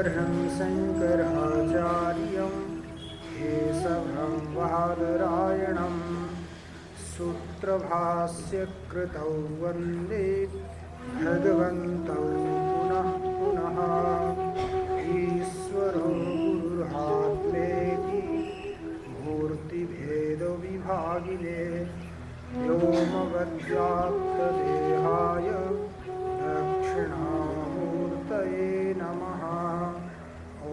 शङ्करं शङ्कराचार्यं केशवं बादरायणं सूत्रभाष्यकृतौ वन्दे भगवन्तौ पुनः पुनः। ईश्वरो गुरुरात्मेति मूर्तिभेदविभागिने व्योमवद्व्याप्तदेहाय दक्षिणामूर्तये नमः। ॐ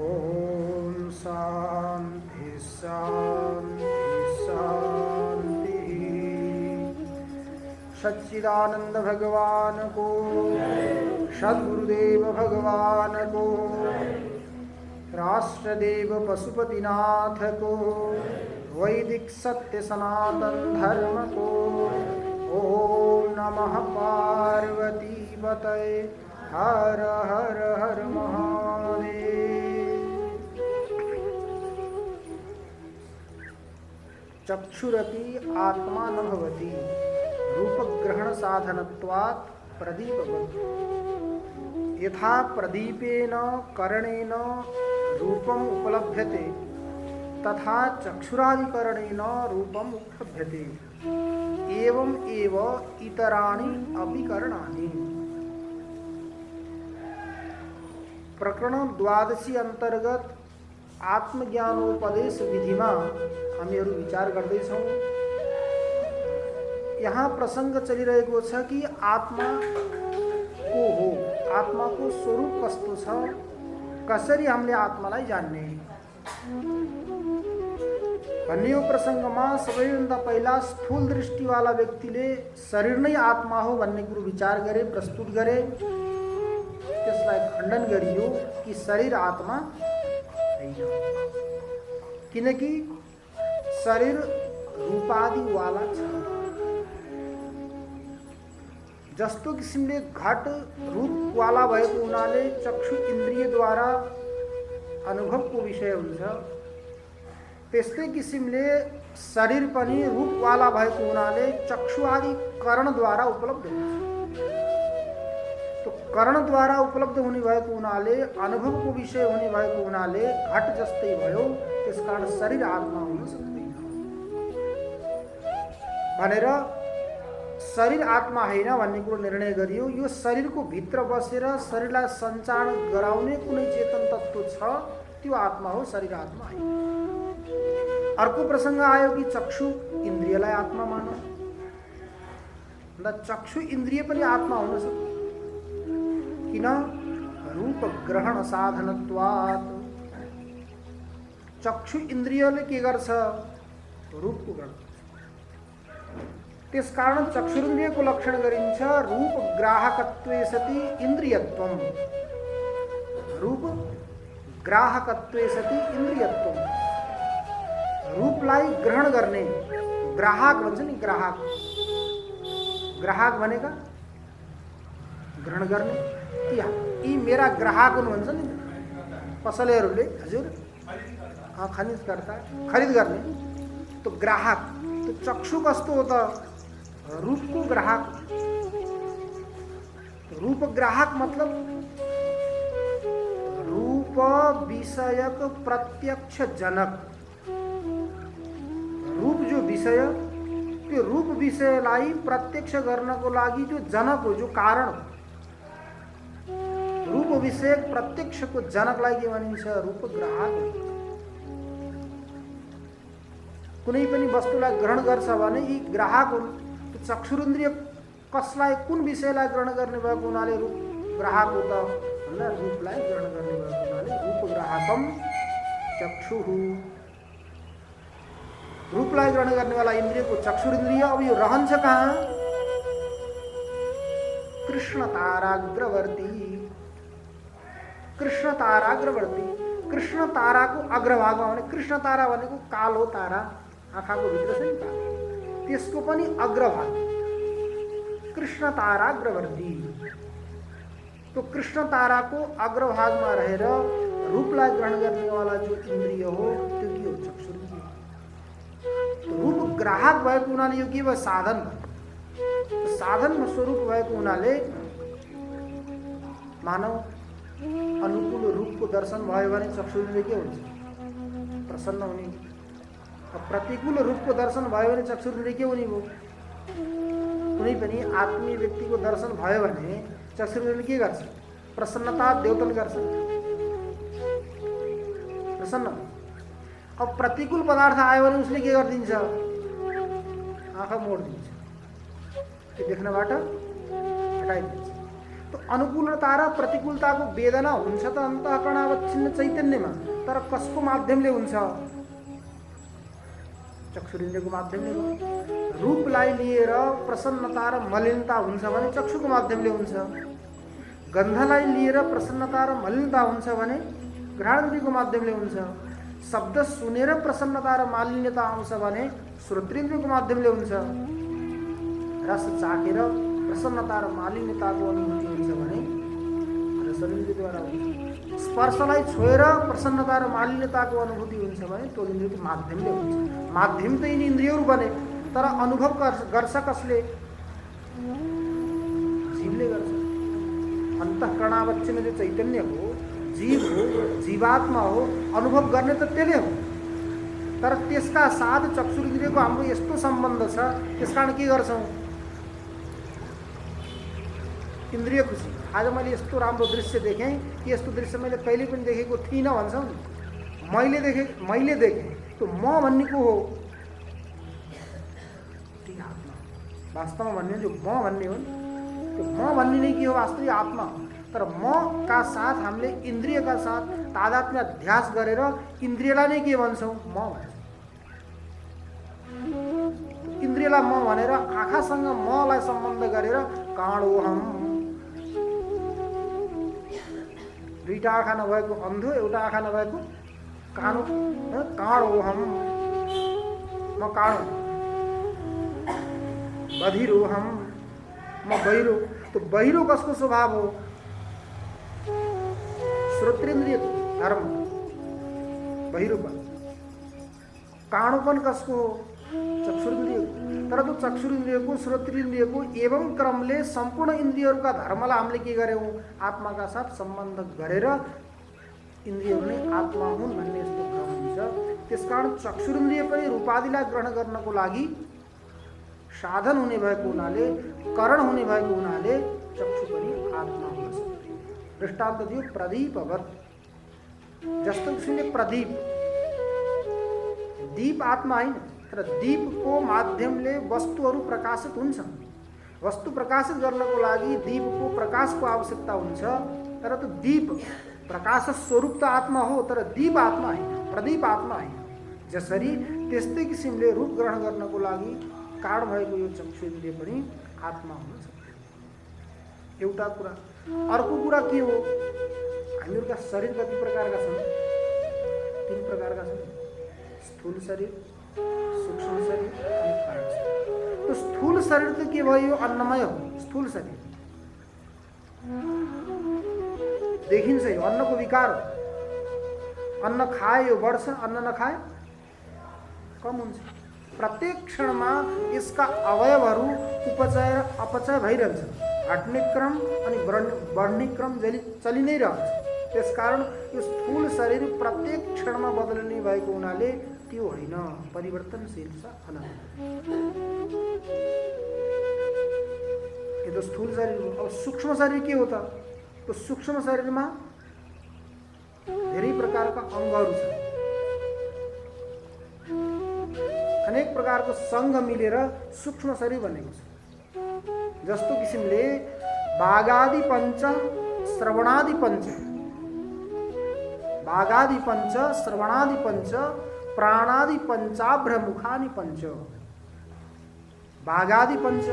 शान्ति शान्ति शान्तिः। सच्चिदानंद भगवान को, सद्गुरुदेव भगवान को, राष्ट्रदेव पशुपतिनाथ को, वैदिक सत्य सनातन धर्म को। ओम नमः पार्वती पतये। हर हर हर महादेव। चक्षुरपि आत्मा न भवति रूपग्रहण साधनत्वात् प्रदीपवत्। यथा प्रदीपेन करणेन रूपम उपलभ्यते तथा चक्षुरादिकरणेन रूपम उपलभ्यते। एवं एव इतराणि अपि करणानि। प्रकरण 12 अंतर्गत आत्मज्ञानोपदेश विधिमा हामीहरू विचार गर्दैछौँ। यहाँ प्रसंग चलिरहेको छ कि आत्मा को हो, आत्माको स्वरूप कस्तो छ, कसरी हामीले आत्मालाई जान्ने भन्ने यो प्रसंगमा सबैभन्दा पहिला स्थूल दृष्टिवाला व्यक्तिले शरीर नै आत्मा हो भन्ने कुरो विचार गरे, प्रस्तुत गरे। त्यसलाई खण्डन गरियो कि शरीर आत्मा होइन, किनकि शरीर रूपादिवाला छ। जस्तो किसिमले घट रूपवाला भएको हुनाले चक्षु इन्द्रियद्वारा अनुभवको विषय हुन्छ, त्यस्तै किसिमले शरीर पनि रूपवाला भएको हुनाले चक्षु आदि करणद्वारा उपलब्ध हुन्छ। तो करणद्वारा उपलब्ध हुने भएको हुनाले, अनुभवको विषय हुने भएको हुनाले घट जस्तै भयो। त्यसकारण शरीर आत्मा हुन सक्दैन भनेर शरीर आत्मा होइन भन्ने कुरो निर्णय गरियो। यो शरीरको भित्र बसेर शरीरलाई सञ्चालन गराउने कुनै चेतन तत्त्व छ, त्यो आत्मा हो, शरीर आत्मा होइन। अर्को प्रसंग आयो कि चक्षु इन्द्रियलाई आत्मा मानौ। चक्षु इन्द्रिय पनि आत्मा हुन सक्छ, किन? रूप ग्रहण साधनत्वात्। चक्षु इन्द्रियले के गर्छ? रूपको ग्रहण। त्यसकारण चक्षुरिन्द्रियको लक्षण गरिन्छ रूप ग्राहकत्वे सति इन्द्रियत्वम। रूप ग्राहकत्वे सति इन्द्रियत्वम। रूपलाई ग्रहण गर्ने, ग्राहक भन्छ नि, ग्राहक। ग्राहक भनेका ग्रहण गर्ने। यी मेरा ग्राहक हुन् भन्छ नि पसलेहरूले, हजुर खरिदकर्ता, खरिद गर्ने। तो ग्राहक, तो चक्षु कस्तो हो त? रूपको ग्राहक। रूप ग्राहक मतलब रूप विषयक प्रत्यक्ष जनक। रूप जो विषय, त्यो रूप विषयलाई प्रत्यक्ष गर्नको लागि जो जनक हो, जो कारण हो। रूप विषयक प्रत्यक्षको जनकलाई के भनिन्छ? रूप ग्राहक। कुनै पनि वस्तुलाई ग्रहण गर्छ भने यी ग्राहक हुन्। चक्षुरिन्द्रिय कसलाई, कुन विषयलाई ग्रहण गर्ने भएको हुनाले रूप ग्राहक हो त भन्दा रूपलाई ग्रहण गर्ने भएको हुनाले रूप ग्राहकम चक्षुः। रूपलाई ग्रहण गर्नेवाला इन्द्रियको चक्षुरिन्द्रिय। अब यो रहन्छ कहाँ? कृष्ण ताराग्रवर्ती। कृष्ण ताराग्रवर्ती, कृष्ण ताराको अग्रभागमा भने, कृष्ण तारा भनेको कालो तारा, आँखाको भित्र छ नि तारा, त्यसको पनि अग्रभाग कृष्ण ताराग्रवर्ती। तो कृष्ण ताराको अग्रभागमा रहेर रूपलाई ग्रहण गर्नेवाला जो इन्द्रिय हो त्यो के हो? चक्षुरिन्द्रिय। रूप ग्राहक भएको हुनाले यो के भयो? साधन भयो। साधन स्वरूप भएको हुनाले मानव अनुकूल रूपको दर्शन भयो भने चक्षुन्द्रिय के हुन्छ? प्रसन्न हुने। प्रतिकूल रूपको दर्शन भयो भने चक्षुन्द्रिय के हुने भयो? कुनै पनि आत्मीय व्यक्तिको दर्शन भयो भने चक्षुन्द्रियले के गर्छ? प्रसन्नता द्योतन गर्छ, प्रसन्न। अब प्रतिकूल पदार्थ आयो भने उसले के गरिदिन्छ? आँखा मोडिदिन्छ, त्यो देख्नबाट हटाइदिन्छ। तो अनुकूलता र प्रतिकूलताको वेदना हुन्छ त अन्तःकरणावच्छिन्न चैतन्यमा, तर कसको माध्यमले हुन्छ? चक्षुरिन्द्रियको माध्यमले हो। रूपलाई लिएर प्रसन्नता र मलिनता हुन्छ भने चक्षुको माध्यमले हुन्छ। गन्धलाई लिएर प्रसन्नता र मलिनता हुन्छ भने घ्राणेन्द्रियको माध्यमले हुन्छ। शब्द सुनेर प्रसन्नता र मालिन्यता आउँछ भने श्रोत्रेन्द्रियको माध्यमले हुन्छ। रस चाखेर प्रसन्नता र मालिन्यताको अनुभूति हुन्छ भने रसनेन्द्रियद्वारा हुन्छ। स्पर्शलाई छोएर प्रसन्नता र मालिन्यताको अनुभूति हुन्छ भने त्वगिन्द्रियको माध्यमले हुन्छ। माध्यम त यिनी इन्द्रियहरू बने, तर अनुभव गर्छ कसले? जीवले गर्छ। अन्तःकरणावच्छिन्न जो चैतन्य हो, जीव हो, जीवात्मा हो, अनुभव गर्ने त त्यसले हो। तर त्यसका साथ चक्षुरिन्द्रियको हाम्रो यस्तो सम्बन्ध छ, त्यसकारण के गर्छौँ? इन्द्रिय खुसी। आज मैले यस्तो राम्रो दृश्य देखेँ कि यस्तो दृश्य मैले कहिले पनि देखेको थिइनँ भन्छौँ नि। मैले देखेँ त्यो म भन्ने को हो? त्यो आत्मा। वास्तवमा भन्ने जो म भन्ने हो नि, त्यो म भन्ने नै के हो? वास्तविक आत्मा। तर म का साथ हामीले इन्द्रियका साथ तादात्म्य अध्यास गरेर इन्द्रियलाई नै के भन्छौँ? म भन्छौँ। इन्द्रियलाई म भनेर आँखासँग मलाई सम्बन्ध गरेर काँडोहम, दुईटा आँखा नभएको अन्धो, एउटा आँखा नभएको कानो, काँडोहम, म काँडो। बधिरोहम, म बहिरो। तो बहिरो कसको स्वभाव हो? श्रोत्रेन्द्रिय धर्म, बहिरोपन। काणोपन कसको हो? चक्षुरिन्द्रिय। तर त्यो चक्षुरिन्द्रियको, श्रोत्रेन्द्रियको एवं क्रमले सम्पूर्ण इन्द्रियहरूका धर्मलाई हामीले के गर्यौँ? आत्माका साथ सम्बन्ध गरेर इन्द्रियहरू नै आत्मा हुन् भन्ने यस्तो क्रम हुन्छ। त्यसकारण चक्षुरिन्द्रिय पनि रूपादिलाई ग्रहण गर्नको लागि साधन हुने भएको हुनाले, करण हुने भएको हुनाले चक्षु पनि आत्मा हुन सक्छ। दृष्टान्त दियो प्रदीपवत्। जस्तो किसिमले प्रदीप, दीप आत्मा होइन, तर दीपको माध्यमले वस्तुहरू प्रकाशित हुन्छन्। वस्तु प्रकाशित गर्नको लागि दीपको प्रकाशको आवश्यकता हुन्छ। तर त्यो दीप प्रकाश स्वरूप त आत्मा हो, तर दीप आत्मा होइन, प्रदीप आत्मा होइन। जसरी त्यस्तै किसिमले रूप ग्रहण गर्नको लागि कारण भएको यो चक्षुन्द्रिय पनि आत्मा हुन सक्छ। एउटा कुरा। अर्को कुरा के हो? हामीहरूका शरीर कति प्रकारका छन्? 3 प्रकारका छन्। स्थूल शरीर, सूक्ष्म शरीर अनि कारण शरीर। तो स्थूल शरीर त के भयो? अन्नमय हो। स्थूल शरीर देखिन्छ, यो अन्नको विकार हो। अन्न खाए यो बढ्छ, अन्न नखाए कम हुन्छ। प्रत्येक क्षणमा यसका अवयवहरू उपचय र अपचय भइरहन्छ। हट्ने क्रम अनि बढ्ने क्रम चलि नै रहन्छ। त्यसकारण यो स्थूल शरीर प्रत्येक क्षणमा बदलिने भएको हुनाले त्यो होइन, परिवर्तनशील छ, अनन्त। यो त स्थूल शरीर हो। अब सूक्ष्म शरीर के हो त? तो सूक्ष्म शरीरमा धेरै प्रकारका अङ्गहरू छन्। अनेक प्रकारको सङ्घ मिलेर सूक्ष्म शरीर बनेको छ। जस्तो किसिमले बाघादि पञ्च, श्रवणादि पञ्च, बाघादि पञ्च, श्रवणादि पञ्च, प्राणादि पञ्चाभ्र मुखानि पञ्च। बाघादि पञ्च,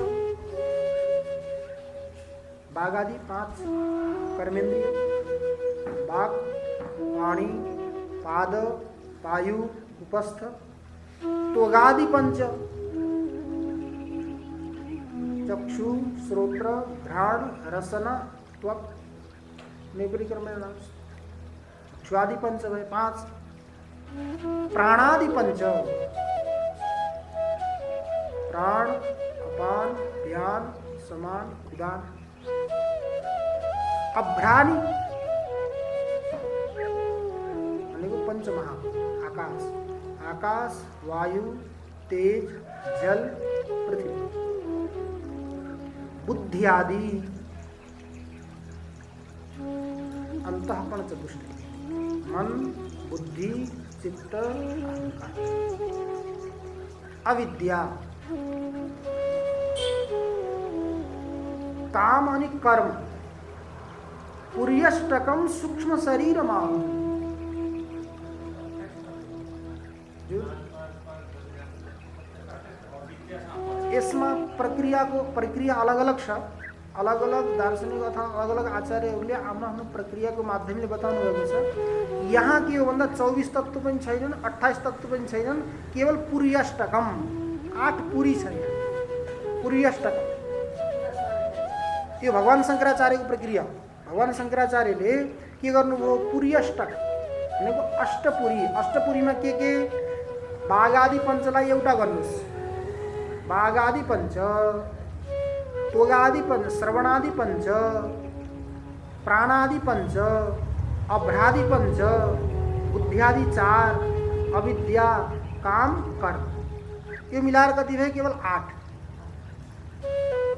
बाघादि 5 कर्मेन्द्रिय, बाघ, वाणी, पाद, पायु, उपस्थ। त्वगादि पंच, चक्षु, श्रोत्र, घ्राण, रसना, त्वक, नेपरी क्रमेण चक्षुआदि पंच भए 5। प्राणादि पंच, प्राण, अपान, व्यान, समान, उदान। अभ्राणि पंचमहाभूत आकाश, आकाश, वायु, तेज, जल, पृथ्वी, बुद्धि आदि अंतःकरण चतुष्टय, मन, बुद्धि, चित्त, अहंकार, अविद्या, काम आणि कर्म, पुर्यष्टकम सूक्ष्म शरीर माहू। इसमें प्रक्रिया अलग अलग छ, अलग अलग दार्शनिक अथवा अलग अलग आचार्यहरूले आफ्नो प्रक्रिया को माध्यमले बताउनु भएको छ। यहाँ के हो भन्दा 24 तत्व पनि छैनन्, 28 तत्व पनि छैनन्, केवल पुर्यष्टकम 8 पुरी छ। पुर्यष्टकम यो भगवान शंकराचार्यको प्रक्रिया। भगवान शंकराचार्यले के गर्नुभयो, पुर्यष्टक भनेको अष्टपुरी। अष्टपुरीमा के बाघादि पञ्चलाई एउटा गर्नुस्, बाघादि पञ्च, त्वगादि पञ्च, श्रवणादि पञ्च, प्राणादि पञ्च, अभ्रादि पञ्च, बुद्ध्यादि 4, अविद्या, काम, कर्म, यो मिलाएर कति भयो, केवल 8।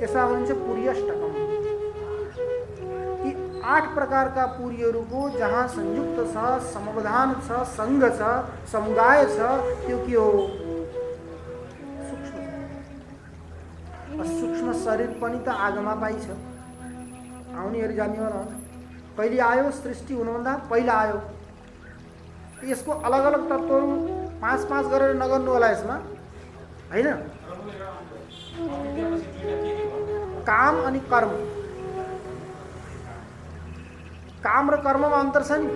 यसमा भनिन्छ पुर्यष्टकम। यी 8 प्रकारका पुरीहरूको जहाँ संयुक्त छ, समवधान छ, संघ छ, समुदाय छ, त्यो के हो, सूक्ष्म शरीर पनि त आगमा पाइछ, आउनेहरू जान्नेवाला हो। कहिले आयो, सृष्टि हुनुभन्दा पहिला आयो। यसको अलग अलग तत्त्वहरू 5-5 गरेर नगर्नु होला यसमा, हैन। काम अनि कर्म, काम र कर्ममा अन्तर छ नि।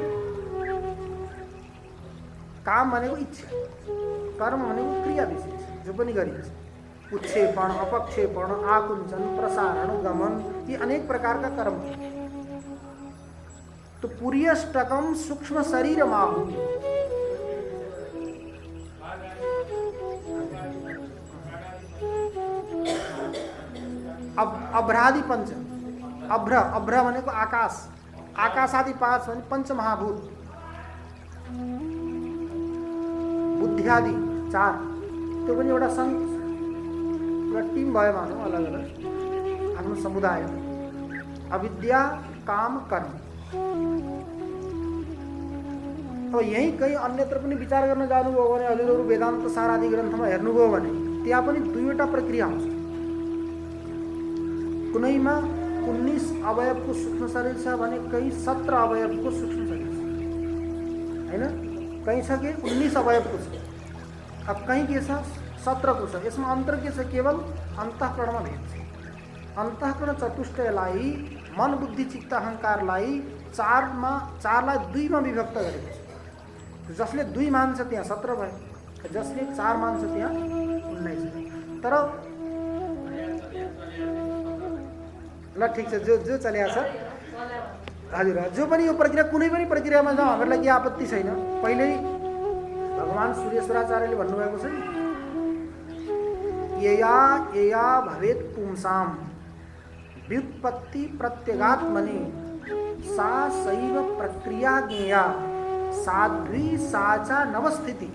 काम भनेको इच्छा, कर्म भनेको क्रिया विशेष जो पनि गरिन्छ। उत्क्षेपण, अपक्षेपण, आकुंचन, प्रसारण, गमन, ये अनेक प्रकार का कर्म। तो पुर्यष्टकम सूक्ष्म शरीर माहू। अभ्रादि पंच, अभ्र भनेको आकाश, आकाशादि 5 भने पंचमहाभूत, बुद्ध्यादि 4, त्यो पनि एउटा टीम भयो मानौ, अलग अलग आफ्नो समुदाय। अविद्या, काम, कर्म। अब यही कहीं अन्यत्र पनि विचार गर्न जानुभयो भने, हजुरहरू वेदान्त सार आदि ग्रन्थमा हेर्नुभयो भने त्यहाँ पनि 2वटा प्रक्रिया हुन्छ। कुनैमा 19 अवयवको सूक्ष्म शरीर छ भने कहीं 17 अवयवको सूक्ष्म शरीर छ, हैन। कहीं छ कि 19 अवयवको छ, अब कहीं के छ 17 को छ। यसमा अन्तर के छ, केवल अन्तःकरणमा भेद छ। अन्तःकरण चतुष्टयलाई, मन, बुद्धि, चित्त, अहंकारलाई 4लाई 2मा विभक्त गरेको छ। जसले 2 मान्छ त्यहाँ 17 भयो, जसले 4 मान्छ त्यहाँ 19 भयो। तर ल ठीक छ, जो चलेको छ हजुर, जो पनि यो प्रक्रिया, कुनै पनि प्रक्रियामा जाउँ, हामीलाई के आपत्ति छैन। पहिल्यै भगवान सूर्येश्वराचार्यले भन्नुभएको छ नि, यया भवेत् पुंसाम व्युत्पत्ति प्रत्यगात्मनि सा सैव प्रक्रिया ज्ञेया साध्वी साचा नवस्थिति।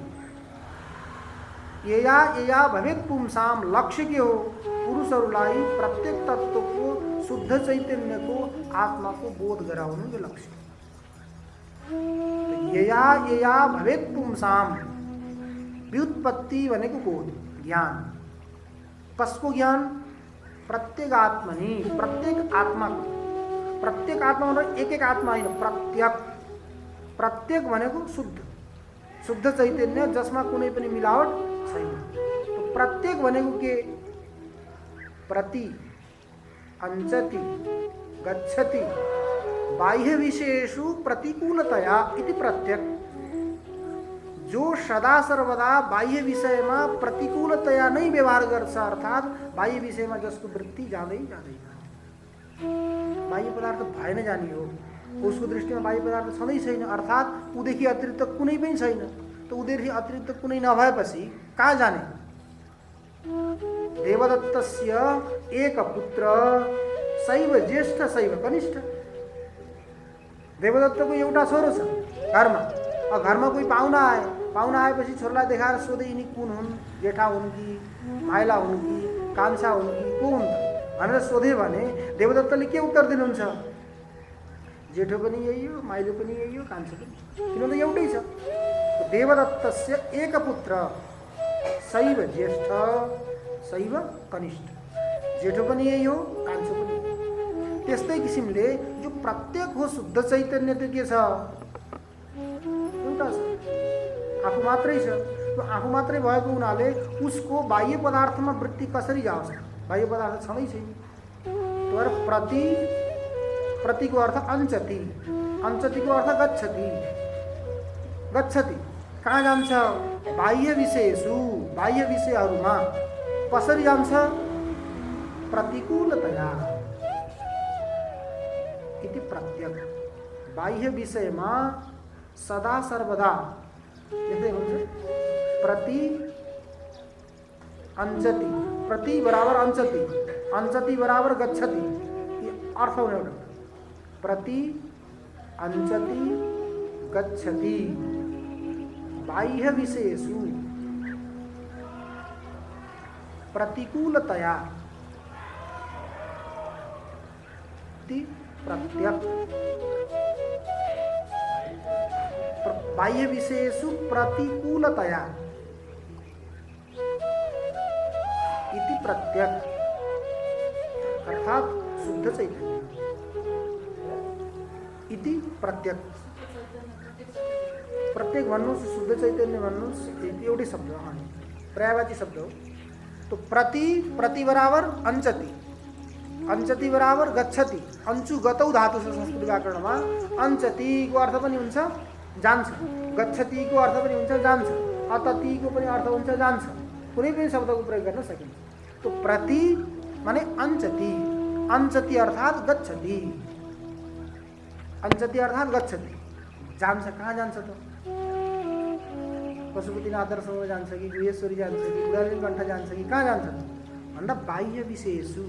यया भवेत् पुंसाम, लक्ष्य के हो, पुरुषहरूलाई प्रत्येक तत्त्वको शुद्ध चैतन्यको आत्माको बोध गराउनु यो लक्ष्य। यया भवेत् पुंसाम, व्युत्पत्ति भनेको बोध, ज्ञान। कसको ज्ञान, प्रत्येक आत्मनि, प्रत्येक आत्मा। प्रत्येक आत्मा भनेको एक आत्मा होइन, प्रत्येक। प्रत्येक भनेको शुद्ध चैतन्य जसमा कुनै पनि मिलावट छैन। तो प्रत्येक भनेको के, प्रति, अंचति, गच्छति, बाह्य विषयेषु प्रतिकूलतया इति प्रत्येक। जो सदा सर्वदा बाह्य विषयमा प्रतिकूलतया नै व्यवहार गर्छ, अर्थात बाह्य विषयमा जसको वृत्ति जाँदै जाँदैन, बाह्य पदार्थ भएन जाने हो, उसको दृष्टिमा बाह्य पदार्थ छँदै छैन, अर्थात उदेखि अतिरिक्त कुनै पनि छैन। तो उदेखि अतिरिक्त कुनै नभएपछि कहाँ जाने। देवदत्तस्य एक पुत्र शैव ज्येष्ठ शैव कनिष्ठ। देवदत्तको एउटा छोरो छ घरमा, और घरमा कोही पाहुना आएपछि छोरालाई देखाएर सोधे यिनी कुन हुन्, जेठा हुन् कि माइला हुन् कि कान्छा हुन् कि को हुन् त भनेर सोधे भने देवदत्तले के उत्तर दिनुहुन्छ? जेठो पनि यही हो, माइलो पनि यही हो, कान्छो पनि, किनभने एउटै छ। देवदत्तस्य एकपुत्र शैव ज्येष्ठ शैव कनिष्ठ, जेठो पनि यही हो, कान्छो पनि। त्यस्तै किसिमले जो प्रत्येक हो शुद्ध चैतन्य त्यो के छ? एउटा छ, आफू मात्रै छ। त्यो आफू मात्रै भएको हुनाले उसको बाह्य पदार्थमा वृत्ति कसरी जाओस्? बाह्य पदार्थ छँदै छैन। तर प्रतिको अर्थ अंचति, अंचतिको अर्थ गच्छति। गच्छति कहाँ जान्छ? बाह्य विषयसु, बाह्य विषयहरूमा कसरी जान्छ? प्रतिकूलतया इति प्रत्यक। बाह्य विषयमा सदा सर्वदा यस्तै हुन्छ। प्रति अंचति, प्रति बराबर अंचति, अंचति बराबर गच्छति, ये अर्थ हुने एउटा। प्रति अंचति गच्छति बाह्य विषयेषु प्रतिकूलतया इति प्रत्यक। बाह्य विषयेषु प्रतिकूलतया इति प्रत्यक, अर्थात शुद्ध चैतन्य इति प्रत्यक। प्रत्येक भन्नुहोस्, शुद्ध चैतन्य भन्नुहोस्, एउटै शब्द हो, पर्यायवाची शब्द हो। तो प्रति बराबर अंचति, अंचति बराबर गच्छति। अंचु गतौ धातु छ संस्कृत व्याकरणमा। अंचतिको अर्थ पनि हुन्छ जान्छ, गच्छतिको अर्थ पनि हुन्छ जान्छ, अततिको पनि अर्थ हुन्छ जान्छ। कुनै पनि शब्दको प्रयोग गर्न सकिन्छ। तो प्रति माने अंचति, अंचति अर्थात गच्छति, अंचति अर्थात गच्छति। जान्छ, कहाँ जान्छ त? पशुपतिनाथ आदर्शमा जान्छ कि गुहेश्वरी जान्छ कि बुढालीकण्ठ जान्छ कि कहाँ जान्छ भन्दा बाह्य विषयसु,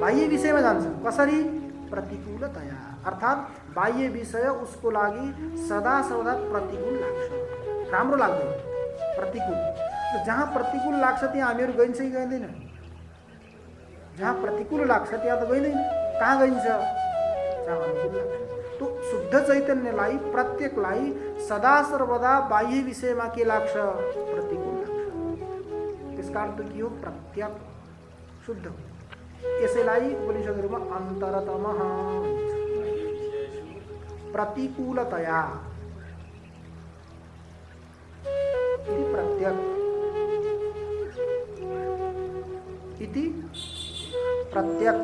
बाह्य विषयमा जान्छ। कसरी? प्रतिकूलतया, अर्थात बाह्य विषय उसको लागि सदा सर्वदा प्रतिकूल लाग्छ, राम्रो लाग्दैन, प्रतिकूल। जहाँ प्रतिकूल लाग्छ त्यहाँ हामीहरू गइन्छ कि गइँदैन? जहाँ प्रतिकूल लाग्छ त्यहाँ त गइँदैन। कहाँ गइन्छ? जहाँ अनुकूल लाग्छ। तो शुद्ध चैतन्यलाई, प्रत्येकलाई सदा सर्वदा बाह्य विषयमा के लाग्छ? प्रतिकूल लाग्छ। त्यसका अर्थ के हो? प्रत्यक, शुद्ध। यसैलाई उपनिषदहरूमा अन्तरतमः प्रतिकूलतया इति प्रत्यक इति प्रत्यक।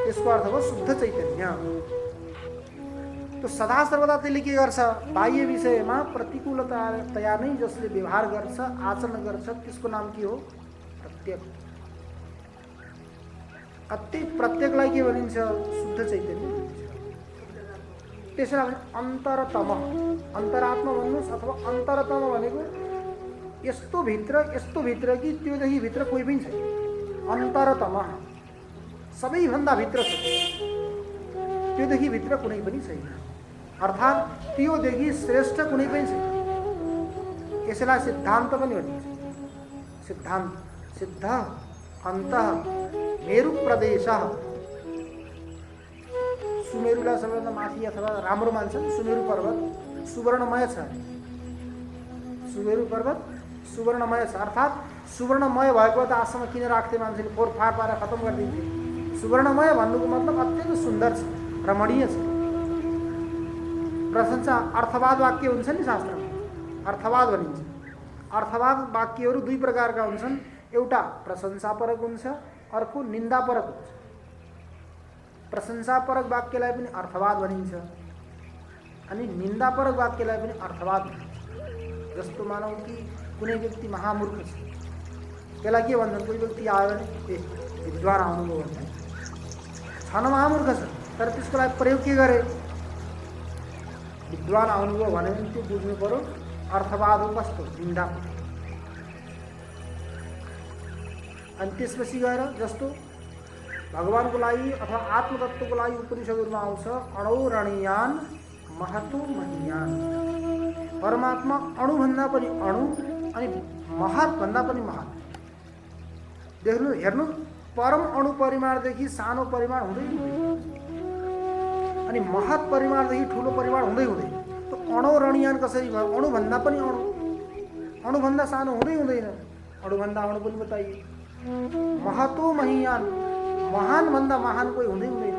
यसको अर्थ हो शुद्ध चैतन्य। तो सदा सर्वदा त्यसले के गर्छ? बाह्य विषयमा प्रतिकूलतया नै जसले व्यवहार गर्छ, आचरण गर्छ, त्यसको नाम के हो? प्रत्यक। अति प्रत्यकलाई के भनिन्छ? शुद्ध चैतन्य भनिन्छ। त्यसैलाई अन्तरतम, अन्तरात्मा भन्नुहोस् अथवा अन्तरतम भनेको यस्तो भित्र कि त्योदेखि भित्र कोही पनि छैन। अन्तरतम सबैभन्दा भित्र छ, त्योदेखि भित्र कुनै पनि छैन, अर्थात त्योदेखि श्रेष्ठ कुनै पनि छैन। यसैलाई सिद्धान्त पनि भनिन्छ। सिद्धान्त, सिद्ध अन्तः मेरु प्रदेश। सुमेरुलाई सबैभन्दा माथि अथवा राम्रो मान्छन्। सुमेरु पर्वत सुवर्णमय छ। सुमेरु पर्वत सुवर्णमय छ, अर्थात सुवर्णमय भएको त आजसम्म किन राख्थे मान्छेले? फोरफार पारेर खतम गरिदिन्थे। सुवर्णमय भन्नुको मतलब अत्यन्त सुन्दर छ, रमणीय छ। प्रशंसा अर्थवाद वाक्य हुन्छ नि शास्त्रमा, अर्थवाद भनिन्छ। अर्थवाद वाक्यहरू दुई प्रकारका हुन्छन्। एउटा प्रशंसापरक हुन्छ, अर्को निन्दापरक हुन्छ। प्रशंसापरक वाक्यलाई पनि अर्थवाद भनिन्छ अनि निन्दापरक वाक्यलाई पनि अर्थवाद भनिन्छ। जस्तो मानौ कि कुनै व्यक्ति महामूर्ख छ, त्यसलाई के भन्छन्? कोही व्यक्ति आयो भने ए विद्वान आउनुभयो भन्छ। छन महामूर्ख छ तर त्यसको लागि प्रयोग के गरे? विद्वान आउनुभयो भने त्यो बुझ्नु पर्यो अर्थवाद हो, कस्तो निन्दा। अनि त्यसपछि गएर जस्तो भगवानको लागि अथवा आत्मतत्वको लागि उपनिषदहरूमा आउँछ अणौरणीयान महतो महीयान, परमात्मा अणुभन्दा पनि अणु अनि महत्भन्दा पनि महत। देख्नु हेर्नु, परम अणु परिमाणदेखि सानो परिमाण हुँदै हुँदैन अनि महत परिमाणदेखि ठुलो परिमाण हुँदै हुँदैन। त अणुरणीयान कसरी भयो? अणुभन्दा पनि अणु, अणुभन्दा सानो हुँदै हुँदैन, अणुभन्दा अणु पनि बताइए। महतो महीयान, महान भन्दा महान कोही हुँदै हुँदैन,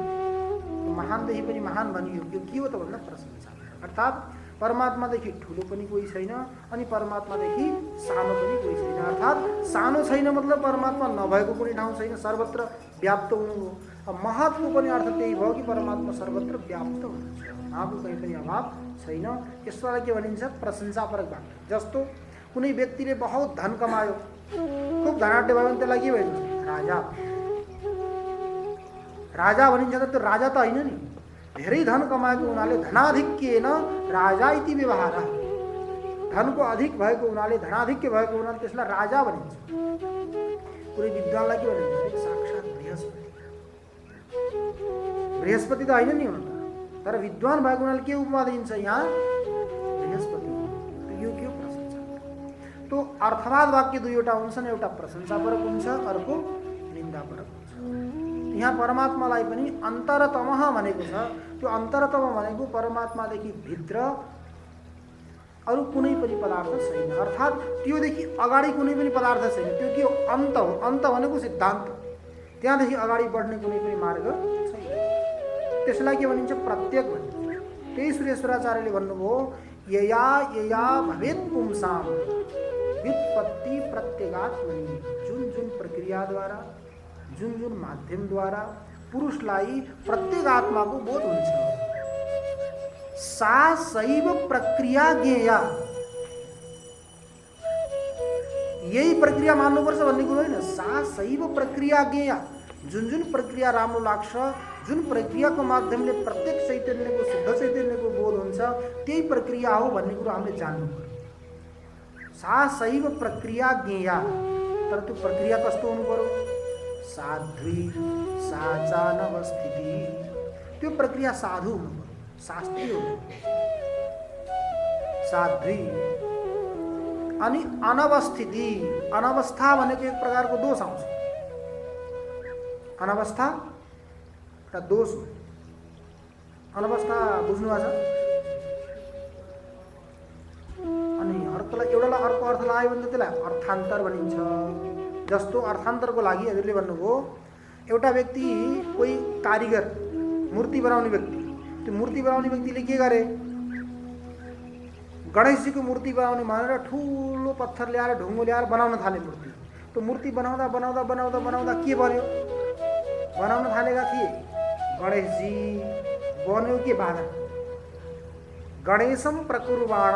महानदेखि पनि महान भनियो। यो के हो त भन्दा प्रशंसा। अर्थात् परमात्मादेखि ठुलो पनि कोही छैन अनि परमात्मादेखि सानो पनि कोही छैन। अर्थात् सानो छैन मतलब परमात्मा नभएको कुनै ठाउँ छैन, सर्वत्र व्याप्त हुनु हो। महतको पनि अर्थ त्यही भयो कि परमात्मा सर्वत्र व्याप्त हुनुहुन्छ, उहाँको कहीँ पनि अभाव छैन। यसलाई के भनिन्छ? प्रशंसापरक वाक्य। जस्तो कुनै व्यक्तिले बहुत धन कमायो, खुब धनाढ्य भयो भने त्यसलाई के भन्छ? राजा। राजा भनिन्छ त त्यो राजा त होइन नि, धेरै धन कमाएको हुनाले धनाधिक्येन राजा इति व्यवहार। धनको अधिक भएको हुनाले, धनाधिक्य भएको हुनाले त्यसलाई राजा भनिन्छ। कुनै विद्वानलाई के भनिन्छ? साक्षात् बृहस्पति। बृहस्पति त होइन नि हुन, तर विद्वान भएको हुनाले के उपमा दिन्छ यहाँ? बृहस्पति। यो के प्रशंसा? तो अर्थवाद वाक्य दुईवटा हुन्छन्, एउटा प्रशंसापरक हुन्छ, अर्को निन्दापरक हुन्छ। यहाँ परमात्मालाई पनि अन्तरतमः भनेको छ। त्यो अन्तरतम भनेको परमात्मादेखि भित्र अरू कुनै पनि पदार्थ छैन, अर्थात् त्योदेखि अगाडि कुनै पनि पदार्थ छैन। त्यो के हो? अन्त हो। अन्त भनेको सिद्धान्त, त्यहाँदेखि अगाडि बढ्ने कुनै पनि मार्ग छैन। त्यसलाई के भनिन्छ? प्रत्यक भनिन्छ। त्यही सुरेश्वराचार्यले भन्नुभयो, यया यया भवेत् पुंसाम व्युत्पत्ति प्रत्यगात्मनि। जुन जुन प्रक्रियाद्वारा, जुन जुन माध्यमद्वारा पुरुषलाई प्रत्येक आत्माको बोध हुन्छ, सा सैव प्रक्रिया ज्ञेया। यही प्रक्रिया मान्नुपर्छ भन्ने कुरो होइन, सा सैव प्रक्रिया ज्ञेया। जुन जुन प्रक्रिया राम्रो लाग्छ, जुन प्रक्रियाको माध्यमले प्रत्येक चैतन्यको, शुद्ध चैतन्यको बोध हुन्छ, त्यही प्रक्रिया हो भन्ने कुरो हामीले जान्नु पर्यो। सा सैव प्रक्रिया ज्ञेया। तर त्यो प्रक्रिया कस्तो हुनु पर्यो? साध्वी साचानवस्थिति। त्यो प्रक्रिया साधु हुनु पर्यो, शास्त्रीय हुनु पर्यो। साध्वी अनि अनवस्थिति। अनवस्था भनेको एक प्रकारको दोष आउँछ। अनवस्था एउटा दोष हो। अनवस्था बुझ्नुभएको छ? अनि अर्कोलाई एउटालाई अर्को अर्थ लाग्यो भने त्यसलाई अर्थान्तर भनिन्छ। जस्तो अर्थान्तरको लागि हजुरले भन्नुभयो, एउटा व्यक्ति, कोही कारिगर, मूर्ति बनाउने व्यक्ति, त्यो मूर्ति बनाउने व्यक्तिले के गरे? गणेशजीको मूर्ति बनाउने भनेर ठुलो पत्थर ल्याएर, ढुङ्गो ल्याएर बनाउन थाले मूर्ति। त्यो मूर्ति बनाउँदा बनाउँदा बनाउँदा बनाउँदा के बन्यो? बनाउन थालेका थिए गणेशजी, बन्यो के? बानर। गणेशम प्रकुर्वाण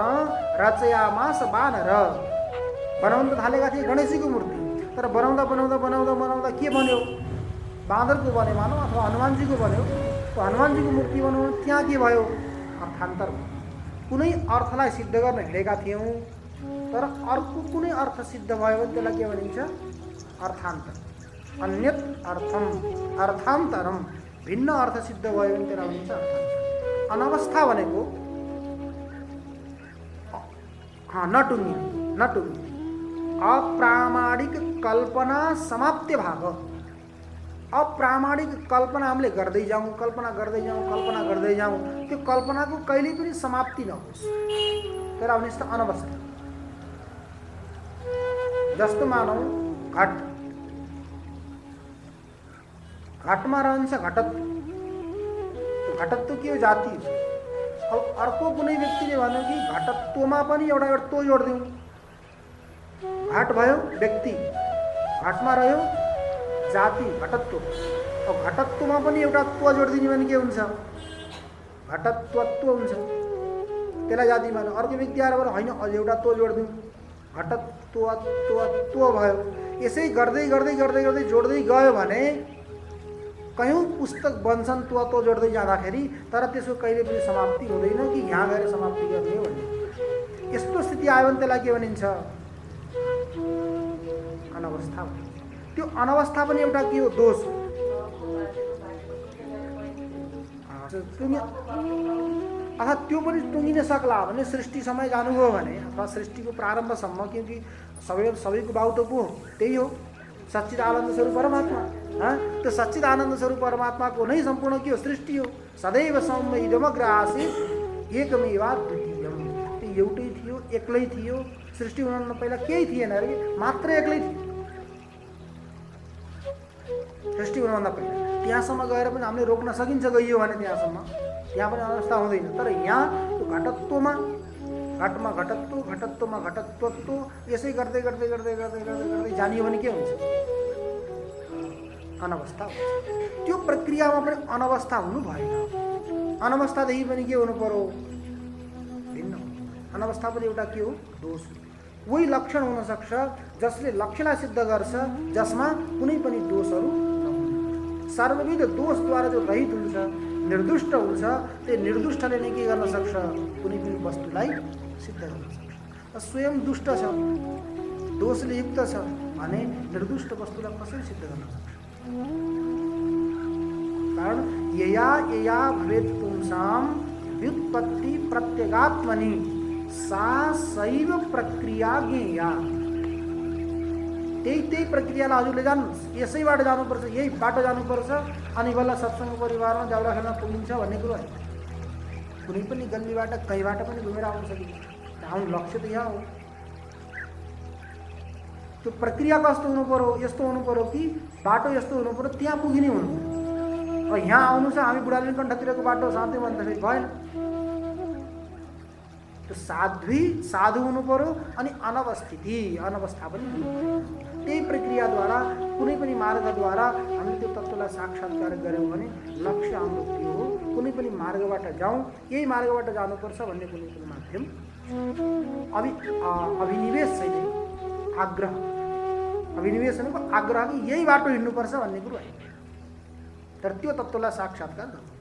रचयामास बानर। बनाउन थालेका थिए गणेशजीको मूर्ति, तर बनाउँदा बनाउँदा बनाउँदा बनाउँदा के बन्यो? बाँदरको बन्यो मानौ, अथवा हनुमानजीको बन्यो। तो हनुमानजीको मूर्ति बनाउनु त्यहाँ के भयो? अर्थान्तर भयो। कुनै अर्थलाई सिद्ध गर्न हिँडेका थियौँ, तर अर्को कुनै अर्थ सिद्ध भयो भने त्यसलाई के भनिन्छ? अर्थान्तर। अन्यत अर्थम अर्थान्तरम। भिन्न अर्थ सिद्ध भयो भने त्यसलाई भनिन्छ अर्थान्तर। अनवस्था भनेको नटुङ्गी अप्रामाणिक कल्पना समाप्ति भाग। अप्रामाणिक कल्पना हामीले गर्दै जाउँ, कल्पना गर्दै जाउँ, कल्पना गर्दै जाउँ, त्यो कल्पनाको कहिले पनि समाप्ति नहोस्, त्यसलाई भनिन्छ अनवस्था। जस्तो मानौँ घट, घटमा रहन्छ घटत्व। घटत्व के हो? जाति। अब अर्को कुनै व्यक्तिले भन्यो कि घटत्वमा पनि एउटा तो जोडिदिउँ। घट भयो व्यक्ति, घटमा रह्यो जाति, घटत्व। अब घटत्वमा पनि एउटा त्व जोडिदिने भने के हुन्छ? घटत्वत्व हुन्छ, त्यसलाई जाति मान्यो। अर्को व्यक्ति आएर भने होइन, अझ एउटा तो जोडिदिउँ, घटत्वत्व भयो। यसै गर्दै गर्दै गर्दै गर्दै जोड्दै गयो भने कयौँ पुस्तक बन्छन् त्व तो जोड्दै जाँदाखेरि, तर त्यसको कहिले पनि समाप्ति हुँदैन कि यहाँ गएर समाप्ति गर्ने हो भन्ने। यस्तो स्थिति आयो भने त्यसलाई के भनिन्छ? अनवस्था भनिन्छ। त्यो अनवस्था पनि एउटा के हो? दोष हो। अथवा त्यो पनि टुङ्गिन सक्ला भने सृष्टि समय जानुभयो भने अथवा सृष्टिको प्रारम्भसम्म, क्योंकि सबैको बाउ त को हो? त्यही हो, सच्चिदानन्द स्वरूप परमात्मा। त्यो सच्चिदानन्द स्वरूप परमात्माको नै सम्पूर्ण के हो? सृष्टि हो। सदैव सौम्य इदमग्र आसीत् एकमेवा द्वितीयम्। त्यो एउटै थियो, एक्लै थियो। सृष्टि हुन पहिला केही थिएन अरे, मात्र एक्लै थियो सृष्टि हुनुभन्दा पहिला। त्यहाँसम्म गएर पनि हामीले रोक्न सकिन्छ, गइयो भने त्यहाँसम्म, त्यहाँ पनि अवस्था हुँदैन। तर यहाँ त्यो घटत्वमा, घटमा घटत्व, घटत्वमा घटत्वत्व, यसै गर्दै गर्दै गर्दै गर्दै गर्दै गर्दै जानियो भने के हुन्छ? अनवस्था हुन्छ। त्यो प्रक्रियामा पनि अनवस्था हुनु भएन। अनवस्थादेखि पनि के हुनु पर्यो? भिन्न। अनवस्था पनि एउटा के हो? दोष। वही लक्षण हुन सक्छ जसले लक्षणलाई सिद्ध गर्छ, जसमा कुनै पनि दोषहरू नहुन्। सर्वविध दोषद्वारा जो रहित हुन्छ, निर्दुष्ट हुन्छ, त्यो निर्दुष्टले नै के गर्न सक्छ? कुनै पनि वस्तुलाई सिद्ध गर्न सक्छ। स्वयं दुष्ट छ, दोषले युक्त छ भने निर्दुष्ट वस्तुलाई कसरी सिद्ध गर्न सक्छ? कारण यया यया भवेत् पुंसां व्युत्पत्ति प्रत्यगात्मनि सा सैव प्रक्रिया ज्ञेया। त्यही प्रक्रियालाई हजुरले जान्नुहोस्, यसैबाट जानुपर्छ, यही बाटो जानुपर्छ, अनि बल्ल सत्सङ्ग परिवारमा जाउरा खेल्न पुगिन्छ भन्ने कुरो होइन। कुनै पनि गल्लीबाट कहीँबाट पनि घुमेर आउन सकिन्छ। आउनु लक्ष्य त यहाँ हो। त्यो प्रक्रिया कस्तो हुनु पर्यो? यस्तो हुनु पर्यो कि बाटो यस्तो हुनु पर्यो, त्यहाँ पुगिने हुनु पर्यो। अब यहाँ आउनु छ, हामी बुढालिनी कण्ठतिरको बाटो साध्य भन्दाखेरि भएन। त्यो साधु हुनु पर्यो, अनि अनवस्थिति, अनवस्था पनि हुनु पर्यो। त्यही प्रक्रियाद्वारा, कुनै पनि मार्गद्वारा हामीले त्यो तत्त्वलाई साक्षात्कार गऱ्यौँ भने लक्ष्य हाम्रो त्यो हो। कुनै पनि मार्गबाट जाउँ, यही मार्गबाट जानुपर्छ भन्ने कुनै पनि माध्यम अभिनिवेश छैन। आग्रह, अभिनिवेश भनेको आग्रह कि यही बाटो हिँड्नुपर्छ भन्ने कुरो होइन। तर त्यो तत्त्वलाई साक्षात्कार गर्नु।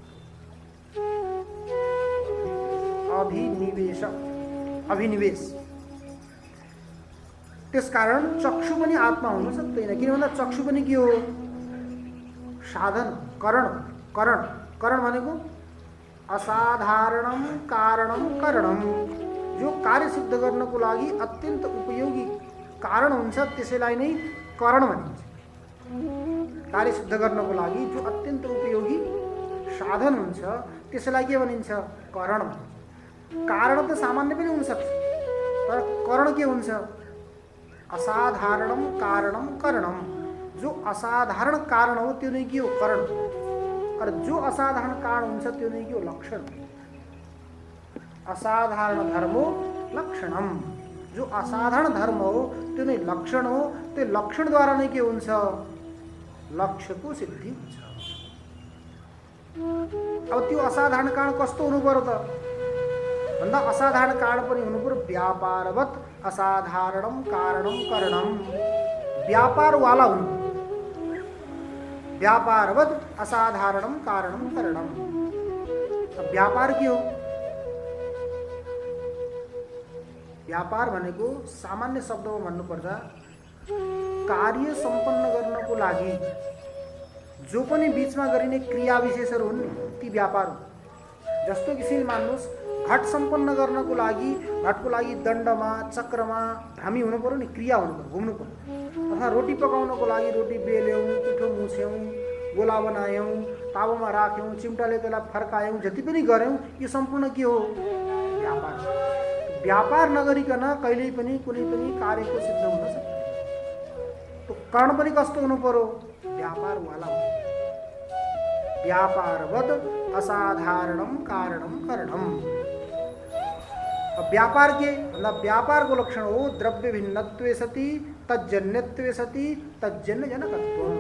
अभिनिवेश। त्यसकारण चक्षु पनि आत्मा हुन सक्दैन। किन भन्दा चक्षु पनि के हो? साधन, करण भनेको असाधारणम कारणम करणम। जो कार्य सिद्ध गर्नको लागि अत्यन्त उपयोगी कारण हुन्छ त्यसैलाई नै करण भनिन्छ। कार्य सिद्ध गर्नको लागि जो अत्यन्त उपयोगी साधन हुन्छ त्यसैलाई के भनिन्छ? करण भनिन्छ। कारण त सामान्य पनि हुन सक्छ, तर करण के हुन्छ? असाधारणम कारणम करणम। जो असाधारण कारण हो त्यो नै के हो? करण। और जो असाधारण कारण हुन्छ त्यो नै के हो? लक्षण। असाधारण धर्मो लक्षणम। जो असाधारण धर्म हो त्यो नै लक्षण हो। त्यो लक्षणद्वारा नै के हुन्छ? लक्ष्यको सिद्धि हुन्छ। अब त्यो असाधारण कारण कस्तो हुनु पर्यो त भन्दा असाधारण कारण पनि हुनु पर्यो व्यापारवत असाधारणम कारणम करणम। व्यापारवाला हुनु। व्यापारवत असाधारणम कारणम करणम। व्यापार के हो? व्यापार भनेको सामान्य शब्दमा भन्नुपर्दा कार्य सम्पन्न गर्नको लागि जो पनि बीचमा गरिने क्रिया विशेषहरू हुन् ती व्यापार हुन्। जस्तो किसिमले मान्नुहोस्, घट सम्पन्न गर्नको लागि घटको लागि दण्डमा चक्रमा भ्रामी हुनु पर्यो नि, क्रिया हुनु पर्यो, घुम्नु पर्यो। अथवा रोटी पकाउनको लागि रोटी बेल्यौँ, पिठो मुछ्यौँ, गोला बनायौँ, ताबोमा राख्यौँ, चिम्टाले त्यसलाई फर्कायौँ, जति पनि गऱ्यौँ यो सम्पूर्ण के हो? व्यापार। व्यापार नगरिकन कहिल्यै पनि कुनै पनि कार्यको सिद्ध हुन सक्दैन। तो कर्ण पनि कस्तो हुनु पर्यो? व्यापारवाला हो। व्यापारवद असाधारणम कारणम करणम। व्यापार के भन्दा व्यापारको लक्षण हो द्रव्य भिन्नत्वे सति तज्जन्यत्वे सति तज्जन्य जनकत्वम।